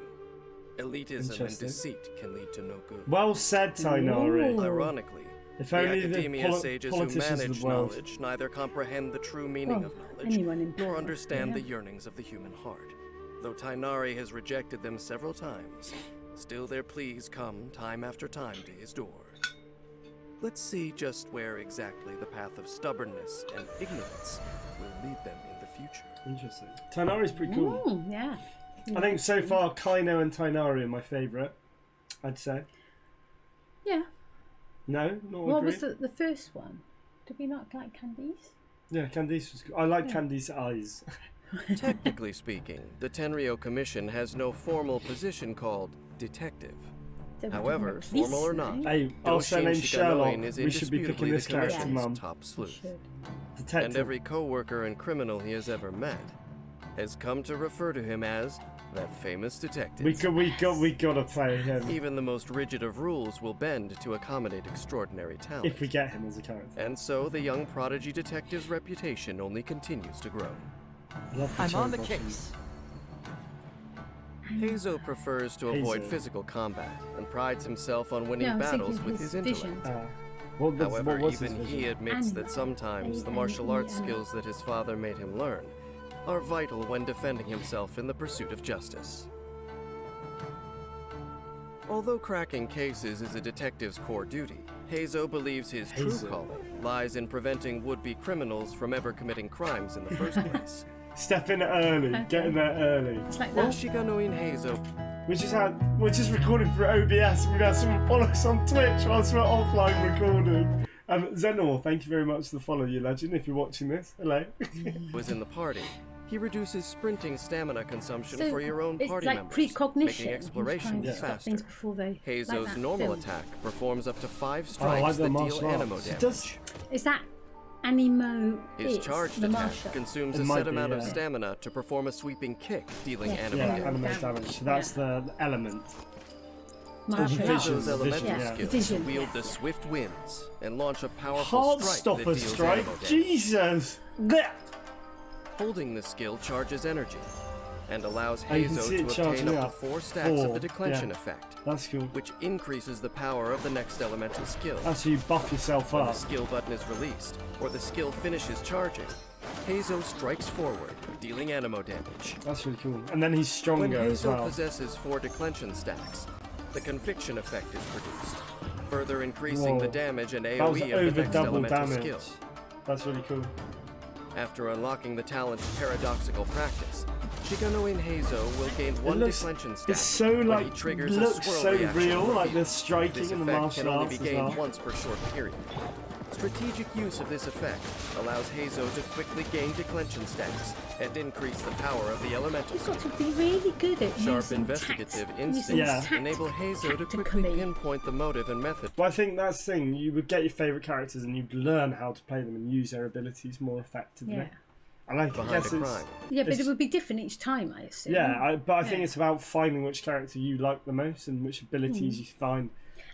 Elitism and Interesting. deceit can lead to no good. Well said, Tighnari. Ooh. Ironically, If the only the academia sages who politicians of manage the world. knowledge neither comprehend the true meaning Well, of knowledge, anyone in nor power, understand the yeah. yearnings of the human heart. Though Tighnari has rejected them several times, still their pleas come time after time to his door. Let's see just where exactly the path of stubbornness and ignorance will lead them in the future. Interesting. Tighnari's pretty cool. Yeah. I think so far Cyno and Tighnari are my favourite. I'd say. Yeah. No, not What agree. was the first one? Did we not like Candace? Yeah, Candace was. I like Candace's eyes. Technically speaking, the Tenryou Commission has no formal position called detective. Don't we However, talk about police formal or not, now? Hey, also Doshin named Sherlock. Shikanoin is We should be picking indisputably this the character, Commission's Mum. top sleuth. Should. Detective. And every co-worker and criminal he has ever met has come to refer to him as that famous detective. we gotta play him Even the most rigid of rules will bend to accommodate extraordinary talent. if we get him as a character. And so the young prodigy detective's reputation only continues to grow. I love I'm on cherry the blossoms. case. Heizou prefers to avoid Heizou. physical combat and prides himself on winning No, I was battles thinking with his his vision. intellect. What However, was his even he vision? admits that Anima. sometimes the martial arts skills that his father made him learn are vital when defending himself in the pursuit of justice. Although cracking cases is a detective's core duty, Heizou believes his true Heizou. calling lies in preventing would-be criminals from ever committing crimes in the first place. Step in early, get in there early. It's like When that. Shikanoin Heizou We're just recording for OBS. We've had someone follow us on Twitch whilst we're offline recording. Zenor, thank you very much for the follow, you legend. If you're watching this, hello. was in the party, he reduces sprinting stamina consumption So for your own it's party like members, precognition. making exploration He's trying to stop faster. things before they. Heizou's like that normal film. attack performs up to 5 Oh, I strikes like the that martial deal animo arts. It damage. does. Is that animo? His is charged the attack martial? consumes It a might set be, amount of yeah. stamina to perform a sweeping kick, dealing Yeah. animo Yeah, damage. anime damage. So that's the element. Martial vision. arts. Heizou's elemental Vision, yeah. skills Vision, wield yeah. the swift winds and launch a powerful strike that Heartstopper deals strike. animo damage. Jesus. Blech. Holding the skill charges energy. and allows Oh, you can Heizou see it to charging obtain up up. to 4 stacks of 4, the declension yeah. effect, That's cool. which increases the power of the next elemental skill. That's how you buff yourself When the up. skill button is released, or the skill finishes charging, Heizou strikes forward, dealing anemo damage. That's really cool. And then he's When stronger as Heizou well. possesses 4 declension stacks, the conviction effect is produced, further increasing the Whoa. damage and That was AoE of over the next double elemental damage. skill. That's really cool. After unlocking the talent Paradoxical Practice, Shikanoin Heizou will gain 1 looks- declension stack It's so when like he triggers looks a swirl so reaction real, on like reveal. the striking This and the effect martial can only arts be as gained well. once per short period. Strategic use of this effect allows Heizou to quickly gain declension stacks and increase the power of the elemental. You've got to be really good at Sharp using investigative tact, instincts using Yeah. tact enable Heizou to quickly tactically. pinpoint the motive and method. But I think that's the thing. You would get your favourite characters and you'd learn how to play them and use their abilities more effectively. Yeah. And I Behind guess a it's... crime. Yeah, but It's- it would be different each time, I assume. Yeah, but I think Yeah. it's about finding which character you like the most and which abilities you find.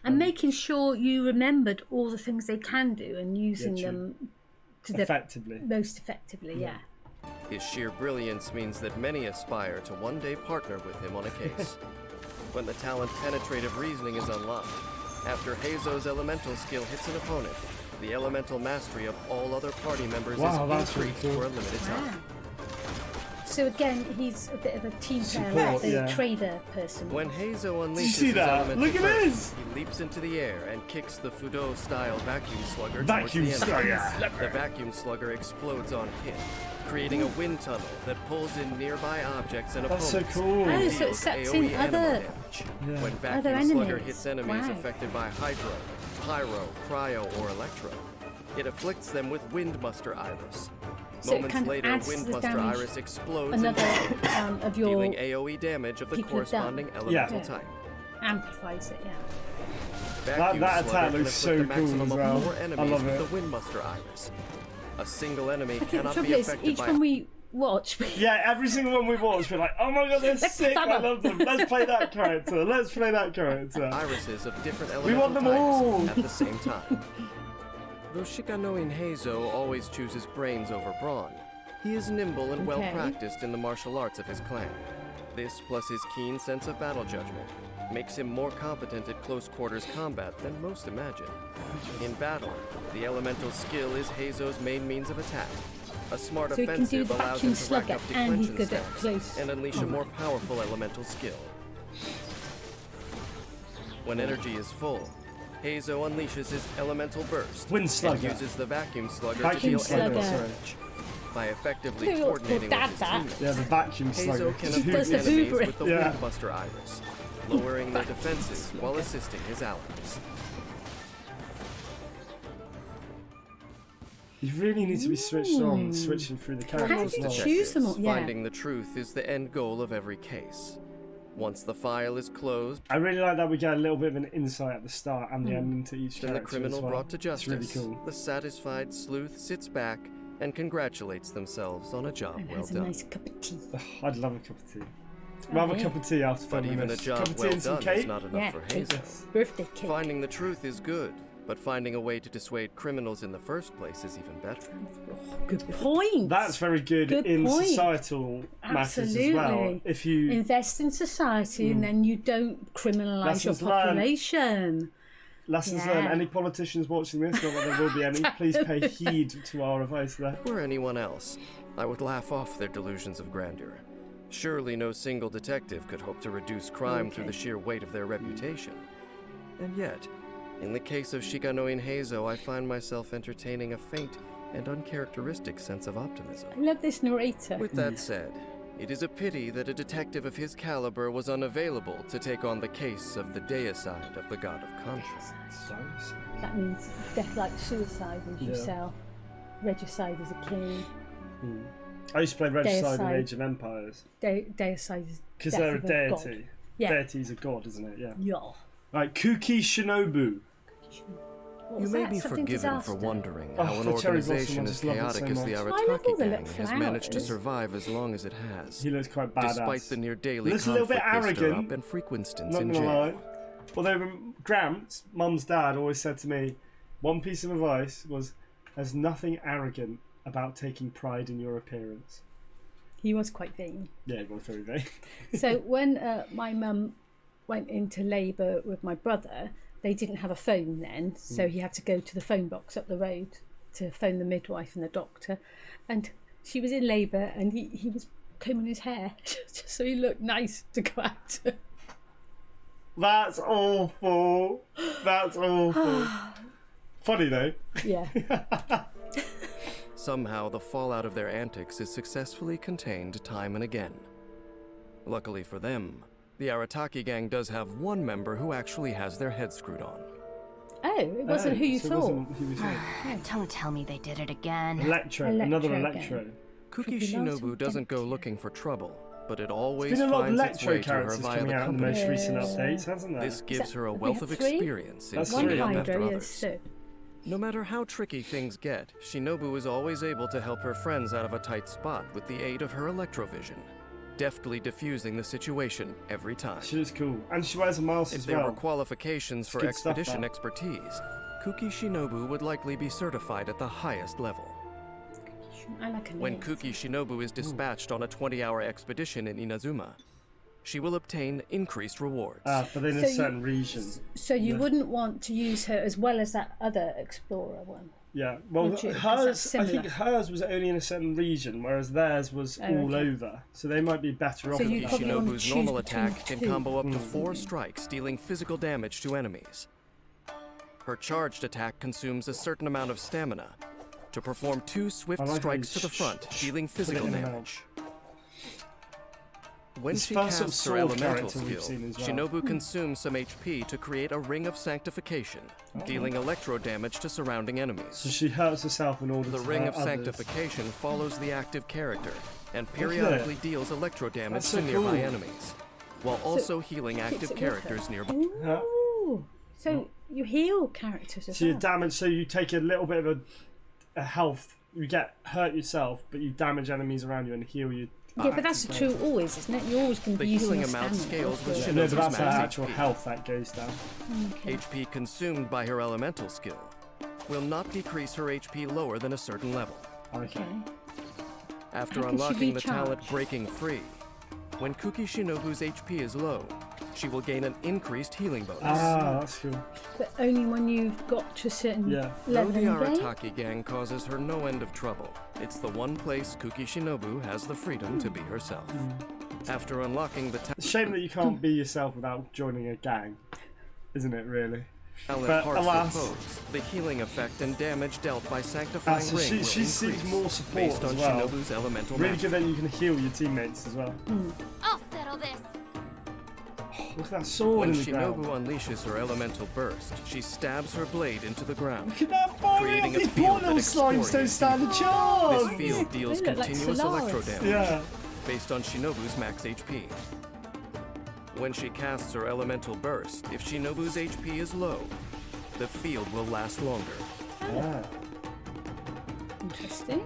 And making sure you remembered all the things they can do and using true. them to the Effectively. most effectively, yeah. His sheer brilliance means that many aspire to one day partner with him on a case. When the talent Penetrative Reasoning is unlocked, after Heizou's elemental skill hits an opponent, the elemental mastery of all other party members Wow, is that's really increased cool. for a limited time. Wow. So again, he's a bit of a team player, Support, like the yeah. trader person. When Heizou unleashes Did you see his that? elemental Look at burst, this! he leaps into the air and kicks the Fudo-style vacuum slugger Vacuum towards the enemy. slugger. The vacuum slugger explodes on hit, creating a wind tunnel that pulls in nearby objects and That's opponents. so cool. Oh, and so it deals sucks AoE in anemo other- damage. Yeah. When vacuum Other slugger enemies. hits enemies Wow. affected by hydro, pyro, cryo, or electro, it afflicts them with wind muster iris. So it Moments kind of later, adds wind the muster damage- iris explodes Another and of your dealing AoE damage of the people have done. corresponding elemental Yeah. type. amplifies it, yeah. Vacuum that Slugger attack can looks afflict so a maximum cool as of well. 4 I enemies love with it. the Windmuster Iris. A single enemy I think cannot the be trouble is, affected each by one we watch, Yeah, every single one we watch, we're like, oh my god, they're Let's sick, I summon. love them. Let's play that character. Let's play that character. irises of different We elemental want them types all. at the same time. Though Shikanoin Heizou always chooses brains over brawn, he is nimble and well Okay. practiced in the martial arts of his clan. This, plus his keen sense of battle judgment, makes him more competent at close quarters combat than most imagine. In battle, the elemental skill is Heizou's main means of attack. A smart So he can do offensive the allows vacuum him to rack slugger up and he's declension good at stacks close and unleash a combat. more powerful elemental skill. When energy is full, Heizou unleashes his elemental burst Wind and slugger. uses the vacuum slugger to Vacuum deal slugger, anemo slugger. sorry. by effectively Who wants to coordinating dad with his that? teammates. Yeah, the vacuum slugger. Heizou can He afflict does the enemies hoovering. with the Yeah. Windbuster Iris, lowering their defenses while assisting his allies. You really need to be switched on, switching through the characters. How Most do you as well. choose them all? detectives, Yeah. finding the truth is the end goal of every case. Once the file is closed I really like that we get a little bit of an insight at the start and the ending to each and character the criminal as well. brought to justice, It's really cool. the satisfied sleuth sits back and congratulates themselves on a job And well has a done. nice cup of tea. Ugh, I'd love a cup of tea. We'll have a yeah. cup of tea after But filming even a this. job Cup of tea well and some done cake? is not enough Yeah, for cake. Heizou. Birthday cake. Finding the truth is good, but finding a way to dissuade criminals in the first place is even better. Good point. That's very good, Good in point. societal matters as well. Absolutely. If you Invest in society and then you don't criminalise Lessons your learned. population. lessons Yeah. learned, any politicians watching this, not that there will be any, please pay heed to our advice there. Were anyone else, I would laugh off their delusions of grandeur. Surely no single detective could hope to reduce crime through the sheer weight of their reputation. And yet, in the case of Shikanoin Heizou, I find myself entertaining a faint and uncharacteristic sense of optimism. I love this narrator. With that said, it is a pity that a detective of his caliber was unavailable to take on the case of the deicide of the god of conscience. That means death like suicide as Yeah. yourself. Regicide is a king. I used to play Regicide in Deicide. Age of Empires Deicide is because death they're a of deity. god. Yeah. Deity's a god, isn't it? Yeah. Yeah. Right, Kuki Shinobu. What You was may that? be Something forgiven disaster? for wondering Oh, how an the cherry blossom, organization I as just love it so chaotic as the much. I love all Arataki the gang little has managed to flowers. survive as long as it has. He looks quite badass. Despite the near daily Looks a little bit conflict they stir arrogant, up and frequent stints Not in gonna jail. lie. Although Gramps, Mum's dad, always said to me, one piece of advice was, "There's nothing arrogant about taking pride in your appearance." He was quite vain. Yeah, it was very vain. So when my mum went into labour with my brother, they didn't have a phone then, so he had to go to the phone box up the road to phone the midwife and the doctor. And she was in labour, and he was combing his hair just so he looked nice to go out. That's awful. That's awful. Funny though. Yeah. Somehow, the fallout of their antics is successfully contained time and again. Luckily for them, the Arataki gang does have one member who actually has their head screwed on. Oh, it wasn't who you so it thought. wasn't who we thought. Don't tell me they did it again. Electro, Electro another again. Electro. Kuki Be lots Shinobu of doesn't go empty. looking for trouble, but it always There's been a lot of finds its Electro way to her characters via coming the out in the company. most recent Yeah. updates, hasn't there? This gives her a we wealth have of 3? experience in That's One three. cleaning up after Hydra, yes, others. so. No matter how tricky things get, Shinobu is always able to help her friends out of a tight spot with the aid of her electrovision, deftly diffusing the situation every time. She looks cool. And she wears a mask If as there were well. qualifications for good stuff, expedition that. expertise, Kuki Shinobu would likely be certified at the highest level. I like a When name. Kuki Shinobu is dispatched on a 20-hour expedition in Inazuma, she will obtain increased rewards. But in So a you- certain region. So you Yeah. wouldn't want to use her as well as that other explorer one. Yeah. Well, Would you? Is that hers, I think similar? hers was only in a certain region, whereas theirs was Oh, all okay. over. So they might be better off So with you that. probably want to Shinobu's choose normal between attack can two. combo up to 4 strikes, dealing physical damage to enemies. Her charged attack consumes a certain amount of stamina to perform 2 swift I like how strikes you to the front, dealing put it physical in and damage. When This she first sort of casts her sword elemental character we've skill, seen as well. Shinobu consumes some HP to create a ring of sanctification, dealing electro damage to surrounding So enemies. she hurts herself in order The to ring hurt of others. sanctification follows the active character and it. periodically deals electro damage That's to so nearby cool. enemies, while also healing keeps active it with her. characters nearby. Yeah. Ooh. So you heal characters as So you well. damage. So you take a little bit of a health. You get hurt yourself, but you damage enemies around you and heal you. Yeah, but that's true always, isn't it? You're always going to The be using healing your amount stamina. scales with Yeah. Shinobu's No, but that's her max actual HP. health that goes down. Okay. HP consumed by her elemental skill will not decrease her HP lower than a certain level. Okay. After How can she unlocking the talent recharge? Breaking Free, when Kuki Shinobu's HP is low, she will gain an increased healing bonus. Ah, that's cool. But only when you've got to a certain Yeah. Though level the in the game. Arataki gang causes her no end of trouble, it's the one place Kuki Shinobu has the freedom to be herself. After unlocking the It's a shame that you can't be yourself without joining a gang, isn't it? Really. talent But Heart's alas. Repose, the healing effect and damage dealt by Sanctifying So Ring she will seems increase more support based as on well. Shinobu's elemental Really magic. good that you can heal your teammates as well. I'll settle this. Look at that sword When in the Shinobu ground. unleashes her elemental burst, she stabs her blade into the ground. Look at that fire! creating a These field poor that little slimes don't excoriates stand a This chance! field deals They look like continuous Solaris. electro damage Yeah. based on Shinobu's max HP. When she casts her elemental burst, if Shinobu's HP is low, the field will last longer. Yeah. Interesting.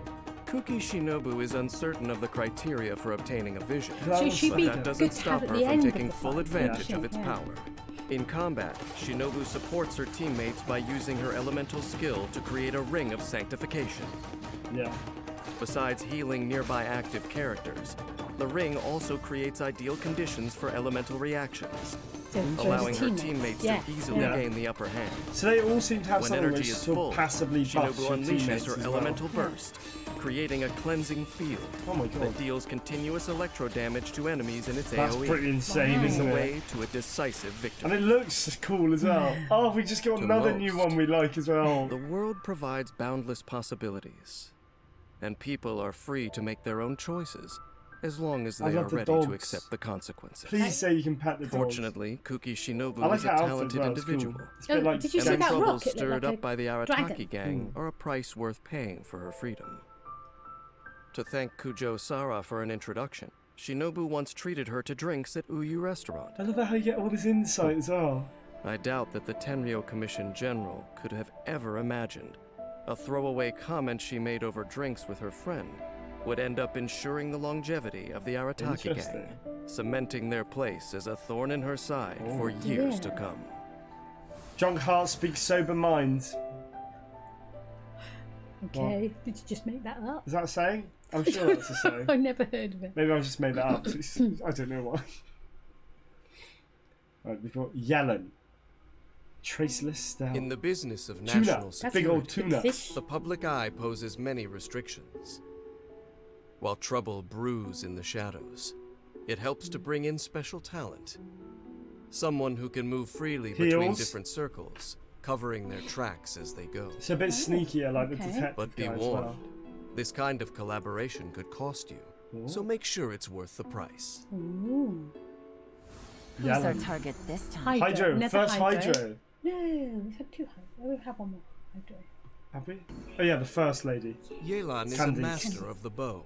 Kuki Shinobu is uncertain of the criteria for obtaining a vision, So she'd but be that doesn't good to stop have at her the from end of taking the full fight, advantage of yeah. its power. In combat, Shinobu supports her teammates by using her elemental skill to create a ring of sanctification. Yeah. Besides healing nearby active characters, the ring also creates ideal conditions for elemental reactions, So for allowing her teammates. teammates Yeah. to easily Yeah. gain the upper hand. So they all seem to have When something energy which is sort full, of passively buffs Shinobu your unleashes teammates her as well. elemental burst, creating a cleansing field Oh my god. that deals continuous electro damage to enemies in its That's AoE, pretty insane, leading isn't the it? way to a decisive victory. And it looks cool as well. Oh, we just got To another new most. one we like as well. The world provides boundless possibilities, and people are free to make their own choices as long as I they are love the ready dogs. to accept the consequences. Please say you can pet the dogs. Fortunately, Kuki Shinobu I like is a how Alpha talented as well, it's cool. individual, It's a bit Oh, like did you see and the that troubles rock? It looked stirred like up a by the Arataki dragon. gang are a price worth paying for her freedom. To thank Kujo Sara for an introduction, Shinobu once treated her to drinks at Uyu Restaurant. I love how you get all this insight as well. I doubt that the Tenryo Commission General could have ever imagined a throwaway comment she made over drinks with her friend would end up ensuring the longevity of the Arataki gang, Interesting. cementing their place as a thorn in her side for years to Yeah. come. Drunk hearts speak sober minds. Okay, did you just make that up? Is that a saying? I'm sure that's a saying. I never heard of it. Maybe I just made that up. I don't know why. Right, we've got Yelan. Traceless stealth. In the business of Tuna. national That's Big a old big tuna. fish. the public eye poses many restrictions. While trouble brews in the shadows, it helps to bring in special talent. Someone who can move freely between Heels. different circles, covering their tracks as they go. It's a bit sneakier, like the okay. detective But be guy as warned, well. this kind of collaboration could cost you, so make sure it's worth the price. Ooh. Who's our Yelan. target this time? Hydro. Never First Hydro. No, we've had 2 Hydro. We've had one more Hydro. Have we? Oh yeah, the first lady. Yelan is Candace. a master of the bow,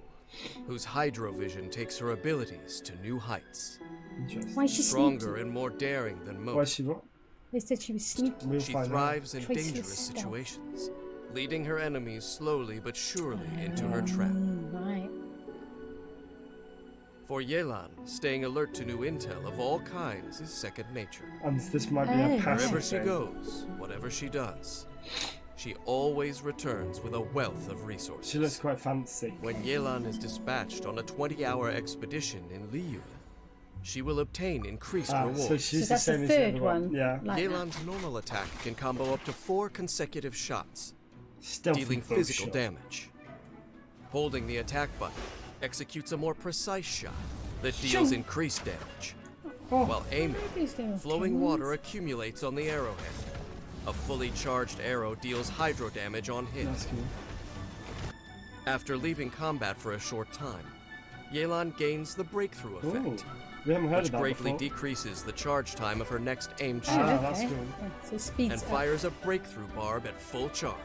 whose hydrovision takes her abilities to new heights. Interesting. Why is she Stronger sneaky? and more daring than Why is most. she what? They said she was sneaky. We'll She find thrives in Traceless dangerous stealth. situations, leading her enemies slowly but surely into her trap. Right. For Yelan, staying alert to new intel of all kinds is second nature. out. And this might be Oh, a passive Wherever she thing. goes, whatever she does, she always returns with a wealth of resources. She looks quite fancy. When Yelan is dispatched on a 20-hour expedition in Liu, she will obtain increased rewards. So she's So that's the the same as third the other one. one. Yeah. Like that. Yelan's normal attack can combo up to 4 consecutive shots, Stealthy dealing bow physical shot. damage. Holding the attack button executes a more precise shot that deals increased damage. Oh. While aiming, These little flowing things. water accumulates on the arrowhead. A fully charged arrow deals hydro damage on hit. That's cool. After leaving combat for a short time, Yelan gains the breakthrough Ooh. effect, We haven't heard which of that greatly before. decreases the charge time of her next aimed Oh, shot, Ah, that's okay. cool. Yeah, so speeds and up. fires a breakthrough barb at full charge.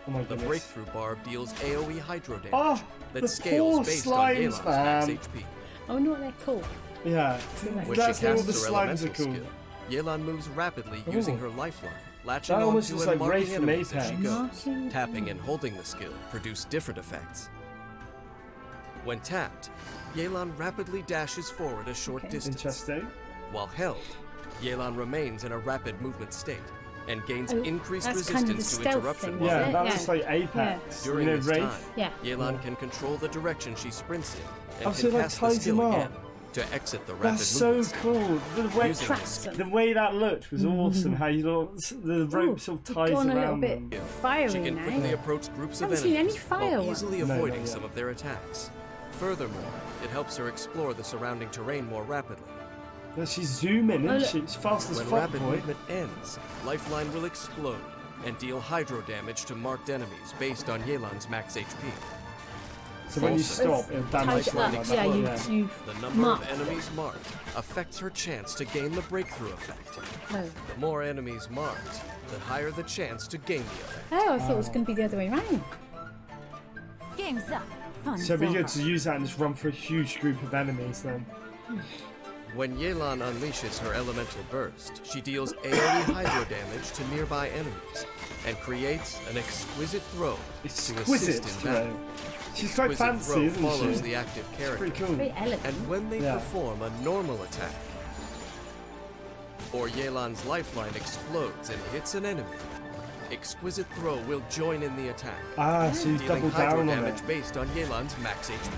Oh my The goodness. breakthrough barb deals AoE hydro damage Oh, that the scales poor based on slimes, Yelan's max man. HP. I wonder what they're called. Yeah. When That's she how all casts the her slimes are elemental cool. skill, Yelan moves rapidly Ooh. using her lifeline, latching That almost onto looks and like Ray marking from enemies as she Apex. goes. Marking Tapping and holding the skill produce different effects. When tapped, Yelan rapidly dashes forward a short Okay. distance. Interesting. While held, Yelan remains in a rapid movement state and gains Oh, increased that's kind of the resistance to stealth interruption thing, while is Yeah, it? that Yeah. looks like Apex. During you know, this Wraith. time, Yeah. Yelan can control the direction she sprints in and Oh, so can it, like, cast the ties skill him up. again to exit the rapid That's so movement state. cool. Using Traps them. The way that looked was awesome. How you the rope sort of ties gone a little around bit them. fiery She can now. quickly approach groups of Haven't seen any enemies fire while ones. easily No, avoiding not some yet. of their attacks. Furthermore, it helps her explore the surrounding terrain more rapidly. Yeah, she's zooming, Oh, isn't look. she? It's fast as When fuck, rapid boy. movement ends, Lifeline will explode and deal hydro damage to marked enemies based on Yelan's max HP. So when you Also, stop, it'll Tied damage it like up. that. Yeah, Yeah. you The number mark. of enemies marked affects her chance to gain the breakthrough effect. Oh. The more enemies marked, the higher the chance to gain the effect. Oh, I thought it was going to be the other way around. Game's up. Fun's So it'd be over. good to use that and just run for a huge group of enemies then. When Yelan unleashes her elemental burst, she deals AoE hydro damage to nearby enemies and creates an exquisite throw to Exquisite assist in throw. battle. She's quite Exquisite fancy, throw isn't follows she? the active It's character. pretty cool. Very elegant. And when they Yeah. perform a normal attack, or Yelan's lifeline explodes and hits an enemy, Exquisite Throw will join in the attack, Ah, so you dealing double hydro down on damage it. based on Yelan's max HP.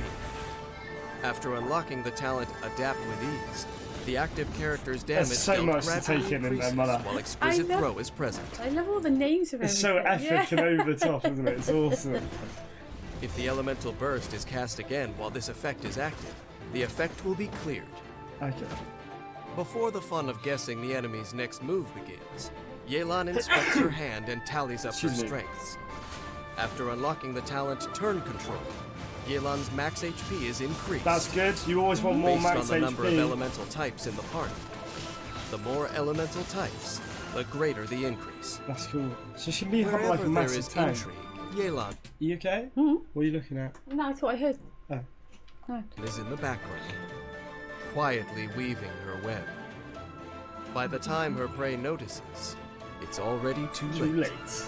After unlocking the talent Adapt with Ease, the active character's damage so dealt much to gradually take in there, increases mother. while Exquisite I know. Throw is present. I love all the names of It's everything. so epic Yeah. and over the top, isn't it? It's awesome. If the Elemental Burst is cast again while this effect is active, the effect will be cleared. Okay. Before the fun of guessing the enemy's next move begins, Yelan inspects her hand and tallies up her Excuse me. strengths. After unlocking the talent Turn Control, Yelan's max HP is increased That's good. You always want more based max on the number of HP. elemental types in the party. The more elemental types, the greater the increase. That's cool. So she be have Wherever like a there massive is tank. intrigue, Yelan You okay? Mhm. What are you looking at? No, I thought I heard. Oh. No. is in the background, quietly weaving her web. By the time her prey notices, it's already too Too late. late.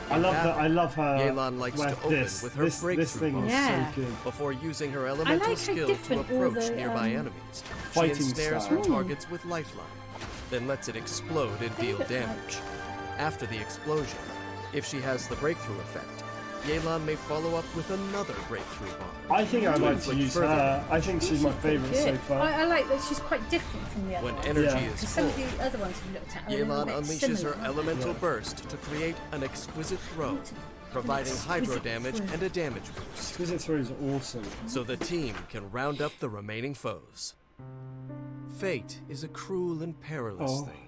I love that. I love her. Yelan likes to open this, with her this breakthrough thing is Yeah. so good. Before using her elemental like how skill to different all approach the, nearby enemies, she fighting ensnares style. her targets with lifeline, then lets it explode and deal look like- damage. After the explosion, if she has the breakthrough effect, Yelan may follow up with another breakthrough bomb. I think I'd like to Inflict use further her. I think she's my favourite so Good. far. I like that she's quite different from the other When ones. energy Yeah. is Because some full, of the other ones we've looked at are a little Yelan bit unleashes similar. her elemental burst to create an exquisite throw, providing hydro damage and a damage boost, Exquisite throw is awesome. so the team can round up the remaining foes. Fate is a cruel and perilous Oh. thing.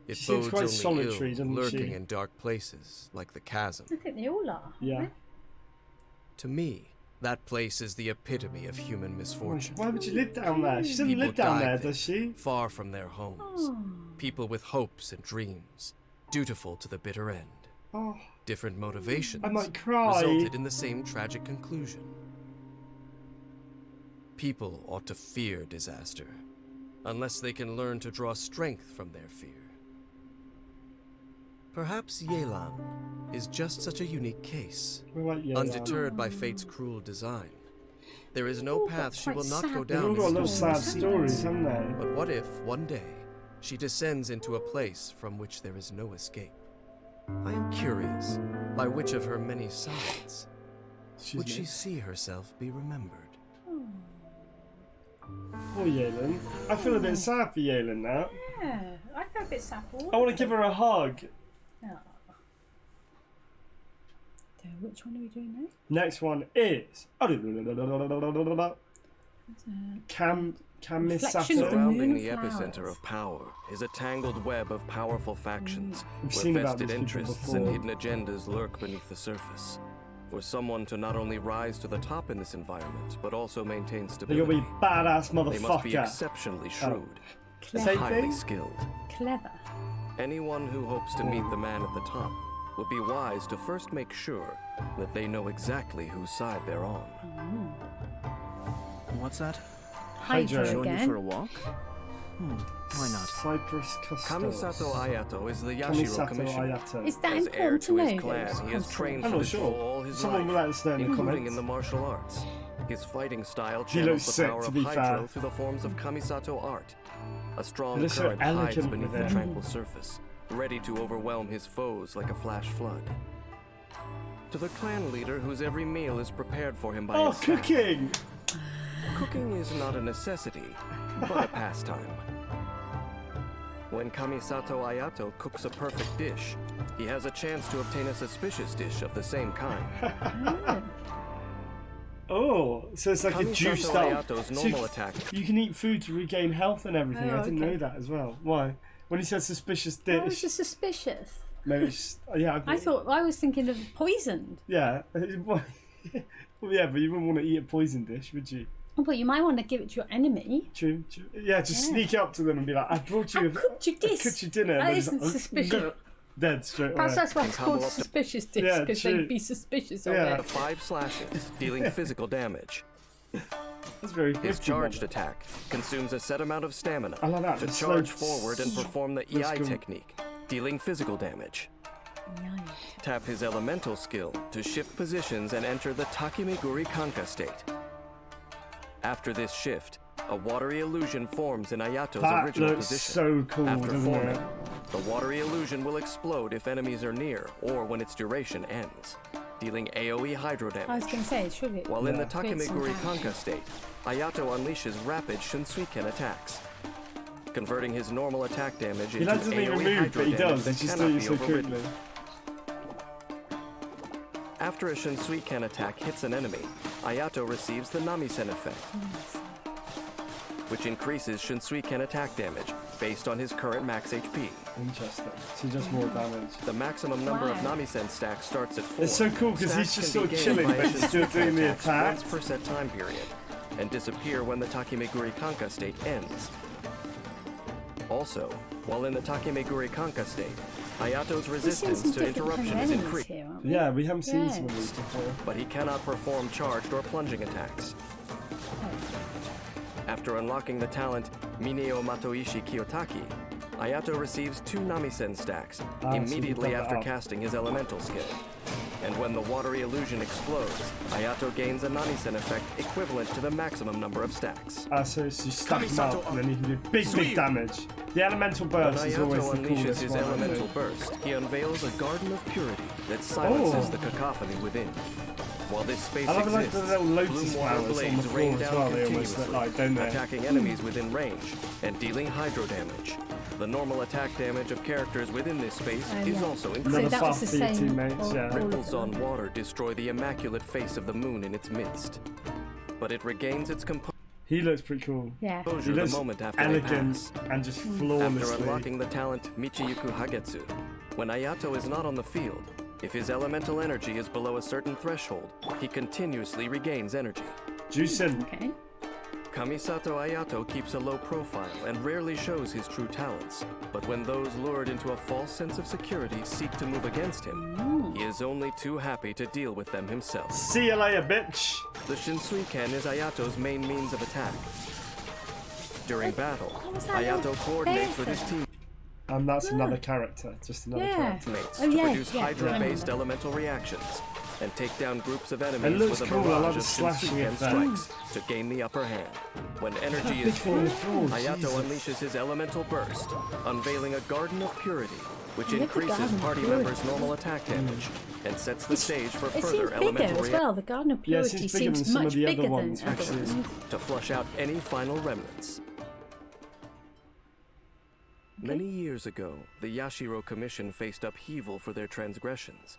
It She seems bodes quite only solitary, ill, doesn't lurking she? in dark places like the chasm. I think they all are. Yeah. To me, that place is the epitome of human misfortune. Why would she live down there? She doesn't People live down die there, does she? Far from their homes. People with hopes and dreams, dutiful to the bitter end. Oh, Different motivations I might cry. resulted in the same tragic conclusion. People ought to fear disaster, unless they can learn to draw strength from their fear. Perhaps Yelan is just such a unique case. We're like, yeah, Undeterred by fate's cruel design, there is no all path got she will quite not sad go They've all down. got little this sad story. stories, haven't they? But what if, one day, she descends into a place from which there is no escape? I am curious, by which of her many sides would she see herself be remembered? Poor Yelan. I feel a bit sad for Yelan now. Yeah, I feel a bit sad for all I want of to give them. her a hug. Oh. So which one are we doing now? Next one is Reflections of Kamisato. Surrounding the Moonflowers. epicenter of power is a tangled web of powerful factions We've where seen about vested these people interests before. and hidden agendas lurk beneath the surface. For someone to not only rise to the top in this environment, but also maintain They gotta stability, be badass they must be motherfucker. exceptionally shrewd Same and highly thing? skilled. Clever. Anyone who hopes to meet the man at the top would be wise to first make sure that they know exactly whose side they're on. What's that? Heizou. Heizou Join you again. for a walk? Why not? Cypress Customs. Kamisato Ayato is the Yashiro Kamisato commissioner. Ayato. Is that As heir important to to his know? clan, those he has concepts? trained I'm for not this sure. role all his Someone will life, let us know in the including comments. in the martial arts. His fighting style He channels looks the sick, power to of be Hydro fair. through the forms of Kamisato art. A strong He looks so current hides elegant beneath with the it. tranquil surface, ready to overwhelm his foes like a flash flood. To the clan leader whose every meal is prepared for him by Oh, his staff, cooking! cooking is not a necessity, but a pastime. When Kamisato Ayato cooks a perfect dish, he has a chance to obtain a suspicious dish of the same kind. Oh, so it's like a Kamisato juiced up. Ayato's So normal attack. you can eat food to regain health and everything. Oh, I didn't okay. know that as well. Why? When he said suspicious That was dish, just suspicious. maybe it's, yeah. I was thinking of poisoned. Yeah. Well, yeah, but you wouldn't want to eat a poison dish, would you? But you might want to give it to your enemy. True. Yeah, just Yeah. sneak up to them and be like, "I brought you. I cooked you this. I cooked you dinner." That and they're just isn't like, suspicious. Dead straight away. Perhaps that's why it's combo called up to- suspicious dish, Yeah, because true. they'd be suspicious of Yeah. it. 5 slashes, dealing physical damage. That's very good. His charged attack consumes a set amount of stamina I like that, to the charge slow- forward and perform the Let's EI go. technique, dealing physical damage. Tap his elemental skill to shift positions and enter the Takemiguri Kanka state. After this shift, a watery illusion forms in Ayato's That original looks position. so cool, After doesn't forming, it? the watery illusion will explode if enemies are near or when its duration ends, dealing AoE hydro I was damage. going to say, surely. it While in the would create some Takemiguri damage. Kanka state, Ayato unleashes rapid Shinsuiken attacks, converting his normal attack damage He into doesn't even AoE move, hydro but he damage does. that He's just cannot doing be it so overridden. quickly. After a Shinsuiken attack hits an enemy, Ayato receives the Namisen effect, which increases Shinsuiken attack damage based on his current max HP. Interesting. So just more damage. The maximum number of Wow. Namisen stacks starts at 4. It's so cool 'cause he's Stacks just can sort be of gained chilling, by but he's still Shinsuiken doing the attacks attack. once per set time period, and disappear when the Takemiguri Kanka state ends. Also, while in the Takemiguri Kanka state, Ayato's We've seen resistance some to different interruption kind of is enemies increased, here, aren't we? Yeah, we haven't seen some of Yes. these before. but he cannot perform charged or plunging attacks. After unlocking the talent Mineo Matoishi Kiyotaki, Ayato receives 2 Namisen stacks So we immediately build that after up. casting his elemental skill. And when the watery illusion explodes, Ayato gains a Nanisen effect equivalent to the maximum number of stacks. So you stack them up and then you can do big damage. The elemental burst When is always Ayato the unleashes coolest his one. elemental burst, he unveils a garden of purity that silences the cacophony within. While this space I love like exists, the little lotus blue water flowers on the blades floor rain as down well. They almost continuously, look like, don't they? attacking enemies within range and dealing hydro damage. The normal attack damage of characters within this space is also So Another increased. that was buff the for your same. teammates, yeah. all of Ripples them. on water destroy the immaculate face of the moon in its midst. But it regains its He looks pretty cool. Yeah. He composure the looks moment after they elegant pass. and just After flawlessly. unlocking the talent Michiyuku Hagetsu, when Ayato is not on the field, if his elemental energy is below a certain threshold, he continuously regains energy. Juicing. Okay. Kamisato Ayato keeps a low profile and rarely shows his true talents, but when those lured into a false sense of security seek to move against him, he is only too happy to deal with them himself. See you later, bitch. The Shinsuiken is Ayato's main means of attack. During battle, was that Ayato little coordinates with his person? And that's another character. Just another Yeah. character. teammates Oh, to yeah, produce yeah, Hydra-based yeah. elemental reactions and take down groups of It enemies looks with a cool, I love barrage the of slashing Shinsuiken effect. strikes to gain the upper hand. When energy Big is full, on the floor, Ayato Jesus. unleashes his elemental burst, unveiling a garden of purity, which Look at increases Garden of party Purity. members' normal attack damage and sets the stage for It further seems bigger elemental as reactions well. The Garden of Yeah, it Purity seems bigger than seems some of much the other bigger ones, than other actually. ones. to flush out any final remnants. Many years ago, the Yashiro Commission faced upheaval for their transgressions.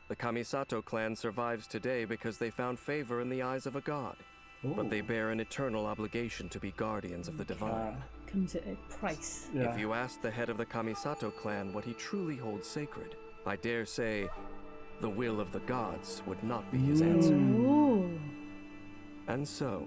The Kamisato clan survives today because they found favor in the eyes of a god, but they bear an eternal obligation to be guardians of the divine. Comes at a price. Yeah. If you ask the head of the Kamisato clan what he truly holds sacred, I dare say the will of the gods would not be his answer. Ooh. And so,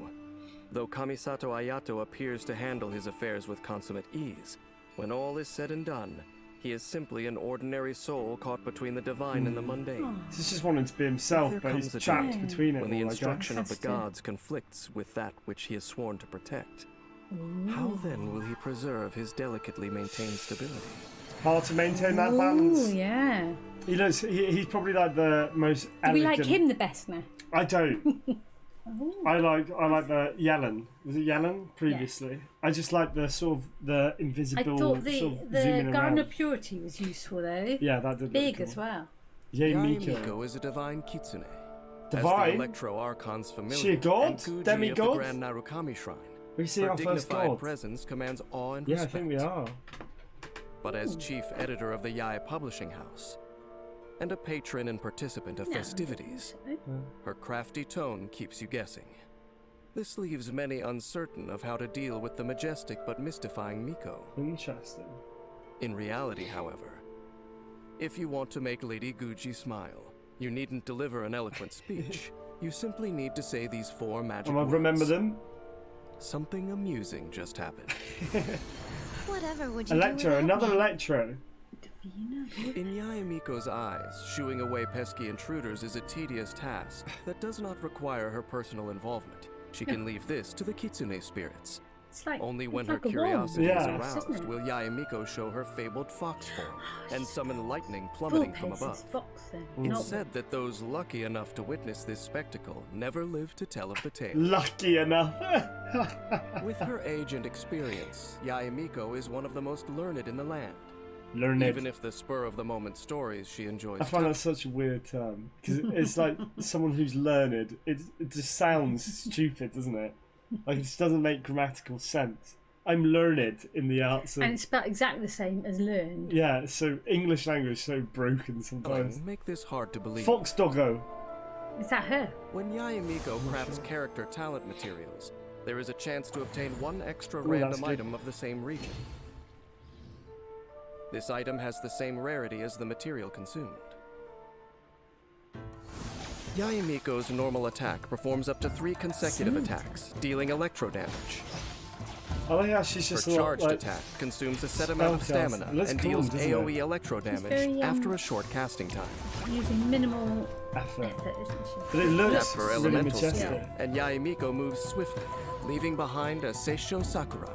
though Kamisato Ayato appears to handle his affairs with consummate ease, when all is said and done, he is simply an ordinary soul caught between the divine and the mundane. He's just wanting to be himself, There but he's comes a trapped day between it when the all, I guess. instruction of the Has to. gods conflicts with that which he has sworn to protect. How then will he preserve his delicately maintained stability? Hard to maintain that Ooh, balance. yeah. He looks. He's probably like the most Do we elegant. like him the best now? I don't. I like the Yelan. Was it Yelan previously? I just like the sort of the I invisible thought the, sort of the zooming Garden around. of Purity was useful though. Yeah, that did Big look as cool. well. Yae Yae Miko. Miko is a divine kitsune. As the Divine? Electro Archon's familiar, She a god? and Guji of Demigod? the Grand Narukami Shrine. We see Her our first dignified god. presence commands awe and Yeah, I respect. think we are. But as chief editor of the Yae Publishing House, and a patron and participant of No, I festivities, don't think so. her crafty tone keeps you guessing. This leaves many uncertain of how to deal with the majestic but mystifying Miko. Interesting. In reality, however, if you want to make Lady Guji smile, you needn't deliver an eloquent speech. You simply need to say these four magic And I words. remember them. Something amusing just happened. Whatever would you Electro, do without another me? Electro. In Yae Miko's eyes, shooing away pesky intruders is a tedious task that does not require her personal involvement. She can leave this to the Kitsune spirits. It's like Only when it's her like a wand. curiosity Yeah. is Isn't aroused it? will Yae Miko show her fabled fox form and summon lightning Full plummeting from pace above. is Fox then. It's Not said that those lucky enough to witness this spectacle never live to tell of the tale. Lucky enough. With her age and experience, Yae Miko is one of the most learned in the land. Learned. Even if the spur-of-the-moment stories she enjoys I find that such a weird term because it's like someone who's learned. It just sounds stupid, doesn't it? Like it just doesn't make grammatical sense. I'm learned in the arts of. and it's spelled exactly the same as learned. Yeah, so English language is so broken sometimes. make this hard to believe. Fox Doggo. Is that her? When Yae Miko crafts character talent materials, there is a chance to obtain one extra Ooh, random that's good. item of the same region. This item has the same rarity as the material consumed. Yae Miko's normal attack performs up to 3 consecutive attacks, dealing electro damage. I like how she's Her just a lot charged like. attack consumes a set amount of spellcasting. stamina Looks and cool, deals doesn't it? AoE electro damage very, after a short casting time. Using minimal Effort. effort, isn't she? But it looks That's her really elemental majestic. skill, and Yae Miko moves swiftly, leaving behind a Seisho Sakura.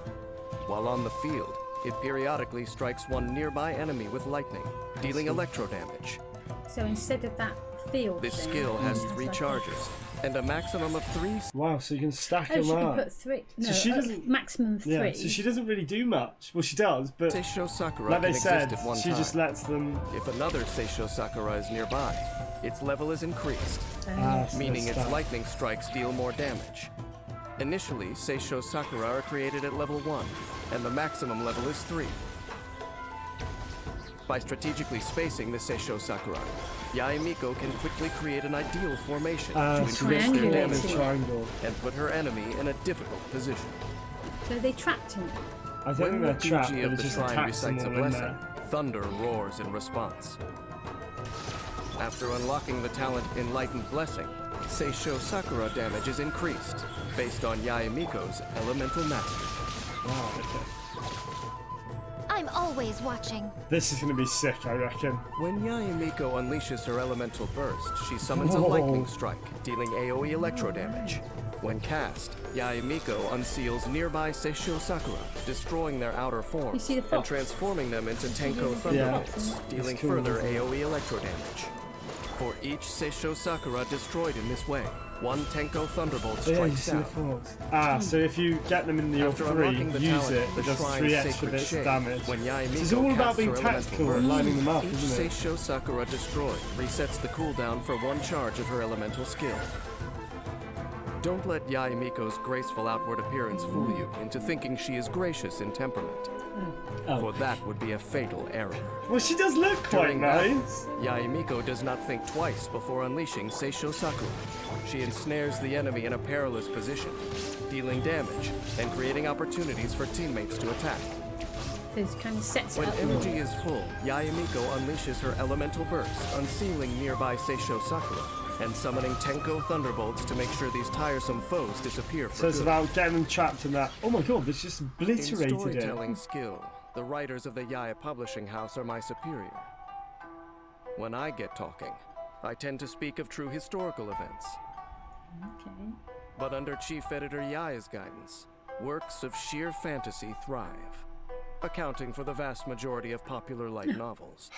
While on the field, it periodically strikes one nearby enemy with lightning, dealing electro damage. So instead of that field. This thing. skill has It's 3 like a- charges and a maximum of 3. Wow, so you can stack Oh, them she can up. put 3. No, So she doesn't- maximum of 3. Yeah, so she doesn't really do much. Well, she does, but Seisho Sakura like can they exist said, at one she time. just lets them. If another Seisho Sakura is nearby, its level is increased, So meaning they its stack. lightning strikes deal more damage. Initially, Seisho Sakura are created at level 1, and the maximum level is 3. By strategically spacing the Seisho Sakura, Yae Miko can quickly create an ideal formation to So increase they their do damage the triangle. and put her enemy in a difficult position. So they trapped him. I When think the they're trapped, Kuki but of it the just shrine attacks them recites a all in blessing, there. thunder roars in response. After unlocking the talent Enlightened Blessing, Seisho Sakura damage is increased, based on Yae Miko's elemental mastery. Wow, okay. I'm always watching. This is going to be sick, I reckon. When Yae Miko unleashes her elemental burst, she summons a Whoa. lightning strike, dealing AoE electro damage. When cast, Yae Miko unseals nearby Seisho Sakura, destroying their outer forms You see the and fox? transforming them into Tenko Yeah. Thunderbolts, Yeah. dealing It's cool, further isn't it? AoE electro damage. For each Seisho Sakura destroyed in this way, 1 Tenko Thunderbolt Oh, yeah, you strikes see the down. force. So if you get them in your After 3, unlocking the use talent, it, the it does Shrine's 3 extra Sacred bits Shade. of damage. When Yae So it's Miko all about casts being her elemental tactical burst, and lining them up, each isn't it? Seisho Sakura destroyed resets the cooldown for 1 charge of her elemental skill. Don't let Yae Miko's graceful outward appearance fool you into thinking she is gracious in temperament, for that would be a fatal error. Well, she does look quite During battle, nice. Yae Miko does not think twice before unleashing Seisho Sakura. She ensnares the enemy in a perilous position, dealing damage and creating opportunities for teammates to attack. So it kind of sets it When up. energy is full, Yae Miko unleashes her elemental burst, unsealing nearby Seisho Sakura, and summoning Tenko Thunderbolts to make sure these tiresome foes disappear for So it's good. about getting them trapped in that. Oh my god, this just In obliterated storytelling it. skill, the writers of the Yae Publishing House are my superior. When I get talking, I tend to speak of true historical events. Okay. But under Chief Editor Yae's guidance, works of sheer fantasy thrive, accounting for the vast majority of popular light novels.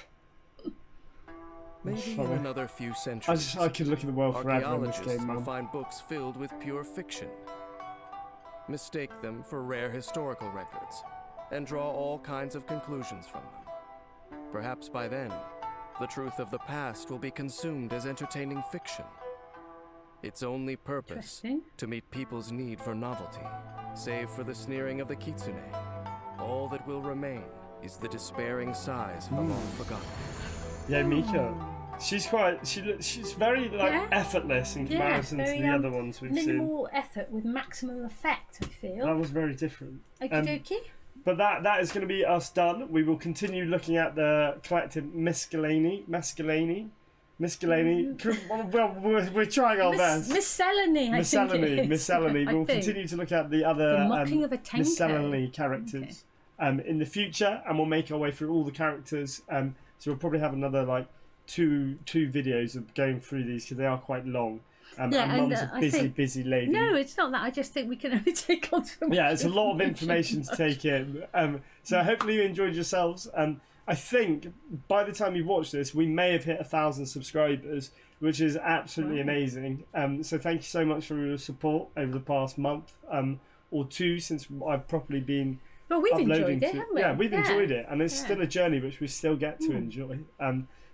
Maybe in funny. another few centuries, I could look at the world forever in this archaeologists game, will man. find books filled with pure fiction, mistake them for rare historical records, and draw all kinds of conclusions from them. Perhaps by then, the truth of the past will be consumed as entertaining fiction. Its only purpose, Interesting. to meet people's need for novelty, save for the sneering of the kitsune. All that will remain is the despairing sighs of a long forgotten. Yeah, Miko. She's very like Yeah. effortless in comparison to very, the other ones we've seen. minimal effort with maximum effect, I feel. That was very different. Okie dokie. But that is going to be us done. We will continue looking at the Collected Miscellany. Well, we're trying our best. Miscellany, I think it is. Miscellany. I We'll think. continue to look at the other The Mocking of a Tenko. miscellany characters in the future, and we'll make our way through all the characters. So we'll probably have another like two videos of going through these because they are quite long. And Mum's a busy lady. No, it's not that. I just think we can only take on so much. Yeah, it's a lot of information to take in. So hopefully you enjoyed yourselves. I think by the time you watch this, we may have hit 1,000 subscribers, which is absolutely amazing. So thank you so much for your support over the past month or 2 since I've properly been Well, we've uploading enjoyed it, haven't we? Yeah, we've enjoyed it, and it's Yeah. still a journey which we still get to enjoy.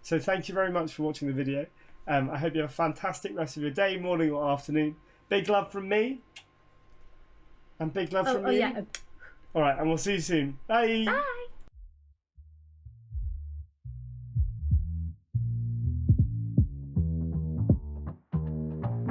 So thank you very much for watching the video. I hope you have a fantastic rest of your day, morning or afternoon. Big love from me. And big love from you. Yeah. All right, and we'll see you soon. Bye. Bye.